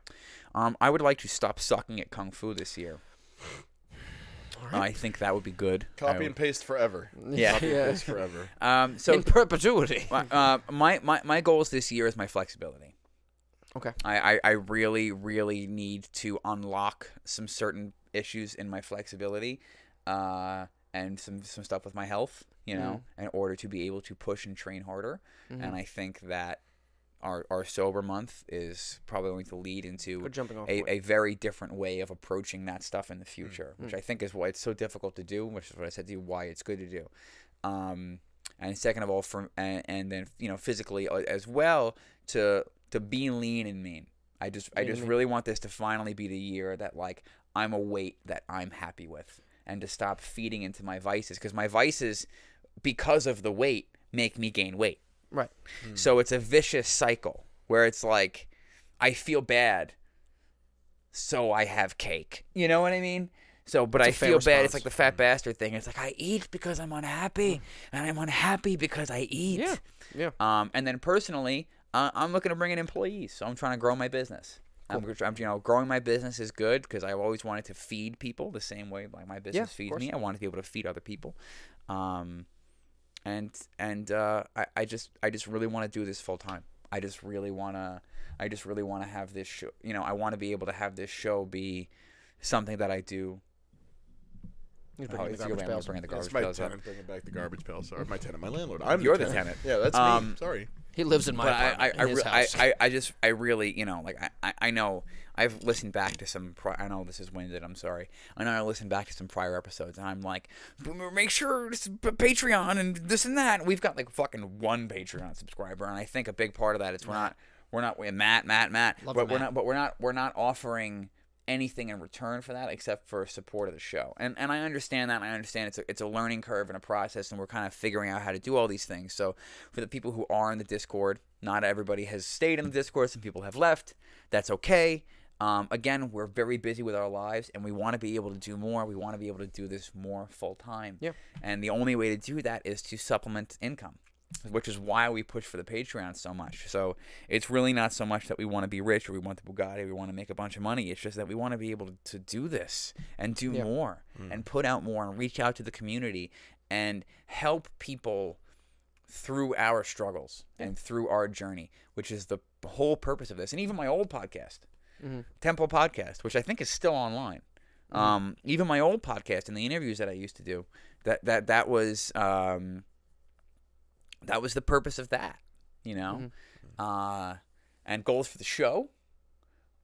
I would like to stop sucking at kung fu this year. Right. I think that would be good. Copy and paste forever. Yeah. Copy and paste forever. So in perpetuity. my goals this year is my flexibility. Okay. I really, really need to unlock some certain issues in my flexibility, and some stuff with my health, you know, in order to be able to push and train harder. And I think that our sober month is probably going to lead into a very different way of approaching that stuff in the future, which I think is why it's so difficult to do, which is what I said to you, why it's good to do. And and second of all, and then physically as well, to be lean and mean. I just really want this to finally be the year that like I'm a weight that I'm happy with, and to stop feeding into my vices, because my vices, because of the weight, make me gain weight. Right. So it's a vicious cycle where it's like I feel bad, so I have cake. You know what I mean? So, but I feel bad. It's like the fat bastard thing. It's like I eat because I'm unhappy, and I'm unhappy because I eat. Yeah. And then personally, I'm looking to bring in employees, so I'm trying to grow my business. Cool. I'm growing my business is good because I've always wanted to feed people the same way like my business feeds me. I want to be able to feed other people. I just really want to do this full time. I just really want to have this show. I want to be able to have this show be something that I do. You're bringing the garbage pails. It's my tenant bringing back the garbage pails. Sorry, my tenant, my landlord. You're the tenant. Yeah, that's me. Sorry. He lives in my apartment. In his house. I really, I know I've listened back to some. I know this is winded. I'm sorry. I know I listened back to some prior episodes, and I'm like, make sure this is Patreon and this and that. And we've got like fucking one Patreon subscriber, and I think a big part of that is we're not Matt, but we're not offering anything in return for that except for support of the show. And I understand that, and I understand it's a learning curve and a process, and we're kind of figuring out how to do all these things. So for the people who are in the Discord, not everybody has stayed in the Discord. Some people have left. That's okay. Again, we're very busy with our lives, and we want to be able to do more. We want to be able to do this more full time. Yeah. And the only way to do that is to supplement income, which is why we push for the Patreon so much. So it's really not so much that we want to be rich or we want the Bugatti, we want to make a bunch of money. It's just that we want to be able to do this and do more and put out more and reach out to the community and help people through our struggles and through our journey, which is the whole purpose of this. And even my old podcast, Temple Podcast, which I think is still online. Even my old podcast and the interviews that I used to do, that was the purpose of that, and goals for the show.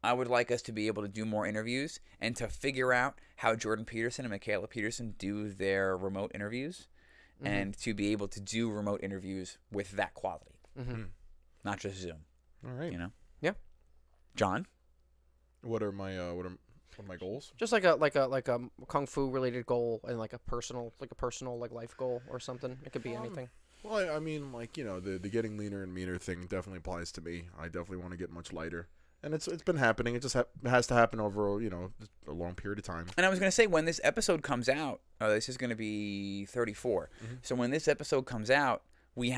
I would like us to be able to do more interviews and to figure out how Jordan Peterson and Michaela Peterson do their remote interviews, and to be able to do remote interviews with that quality, not just Zoom. All right. Yeah. John, What are my goals? Just like a kung fu related goal and like a personal life goal or something. It could be anything. Well, I mean, the getting leaner and meaner thing definitely applies to me. I definitely want to get much lighter, and it's been happening. It just has to happen over a long period of time. and I was going to say, when this episode comes out, this is going to be 34. So when this episode comes out, we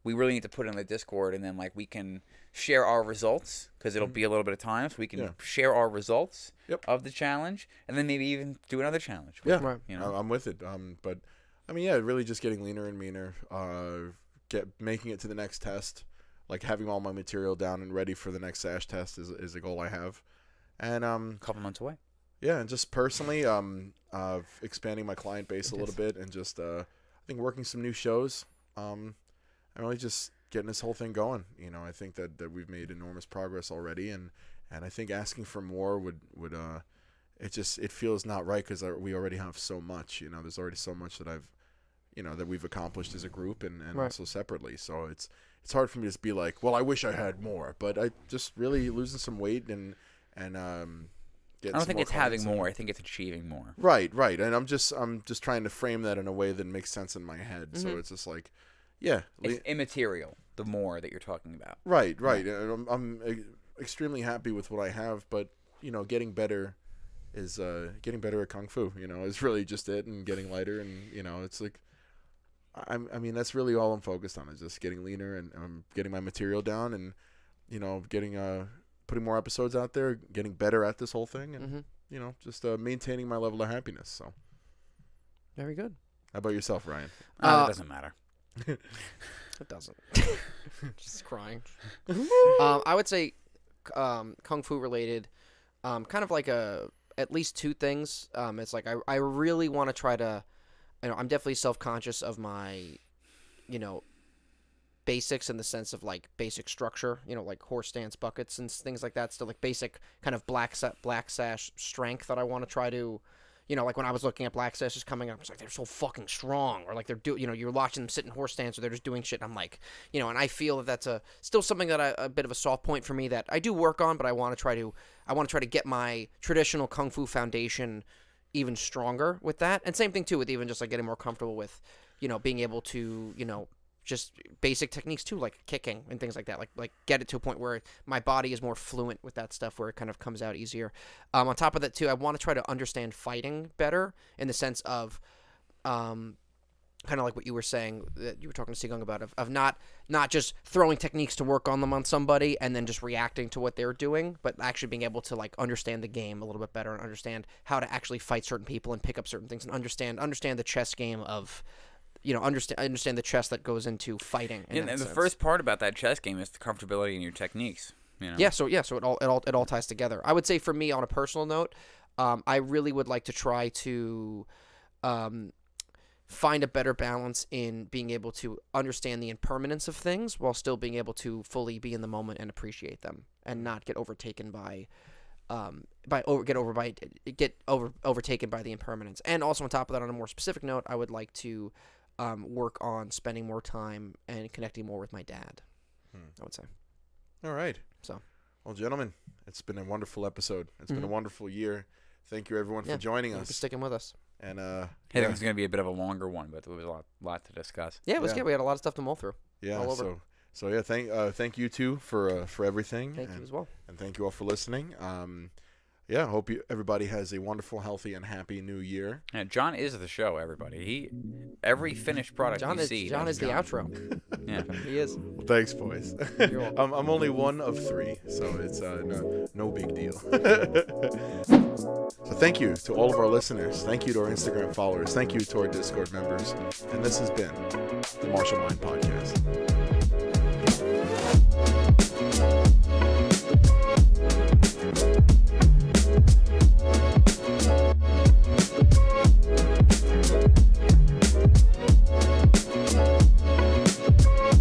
really need to put it in the Discord, and then we can share our results, because it'll be a little bit of time, so we can share our results of the challenge, and then maybe even do another challenge. Yeah, I'm with it. But I mean, really just getting leaner and meaner, making it to the next test, having all my material down and ready for the next SASH test is a goal I have, and a couple months away. Yeah, and just personally, expanding my client base a little bit, and just I think working some new shows, and really just getting this whole thing going. I think that we've made enormous progress already, and I think asking for more would it feels not right, because we already have so much. There's already so much that that we've accomplished as a group and also separately. So it's hard for me to just be like, well, I wish I had more, but I just really losing some weight and I don't think it's having more. I think it's achieving more. Right. And I'm just trying to frame that in a way that makes sense in my head. So it's just it's immaterial, the more that you're talking about. Right. And I'm extremely happy with what I have, but getting better is getting better at kung fu. Is really just it, and getting lighter, and it's like I mean that's really all I'm focused on, is just getting leaner and getting my material down, and getting putting more episodes out there, getting better at this whole thing, and just maintaining my level of happiness. So very good. How about yourself, Ryan? It doesn't matter. It doesn't. Just crying. I would say kung fu related, kind of like at least two things. It's like I really want to try to, I'm definitely self-conscious of my, basics, in the sense of basic structure, like horse stance buckets and things like that. Still basic kind of black sash strength that I want to try to, You know, like when I was looking at black sessions coming up, I was like, they're so fucking strong, or like you're watching them sit in horse stance, or they're just doing shit. And I'm like, and I feel that that's still something that a bit of a soft point for me that I do work on, but I want to try to get my traditional kung fu foundation even stronger with that. And same thing too with even just like getting more comfortable with, being able to, just basic techniques too, like kicking and things like that. Like get it to a point where my body is more fluent with that stuff, where it kind of comes out easier. On top of that too, I want to try to understand fighting better in the sense of, kind of like what you were saying that you were talking to Sigung about, of not just throwing techniques to work on them on somebody and then just reacting to what they're doing, but actually being able to like understand the game a little bit better and understand how to actually fight certain people and pick up certain things and understand the chess game of. Understand the chess that goes into fighting. And the first part about that chess game is the comfortability in your techniques. Yeah, so it all ties together. I would say for me, on a personal note, I really would like to try to find a better balance in being able to understand the impermanence of things while still being able to fully be in the moment and appreciate them, and not get overtaken by overtaken by the impermanence. And also on top of that, on a more specific note, I would like to work on spending more time and connecting more with my dad. I would say. All right. So, well, gentlemen, it's been a wonderful episode. It's been a wonderful year. Thank you, everyone, for joining us. For sticking with us. And I think it's going to be a bit of a longer one, but there was a lot to discuss. Yeah, it was good. We had a lot of stuff to mull through. Yeah. All over. So yeah, thank you too for everything. Thank you as well. And thank you all for listening. Yeah, hope everybody has a wonderful, healthy, and happy new year. Yeah, John is the show, everybody. Every finished product John you see. John is the outro. Yeah, he is. Well, thanks, boys. You're welcome. I'm only one of 3, so it's no big deal. So thank you to all of our listeners. Thank you to our Instagram followers. Thank you to our Discord members. And this has been the Martial Mind Podcast.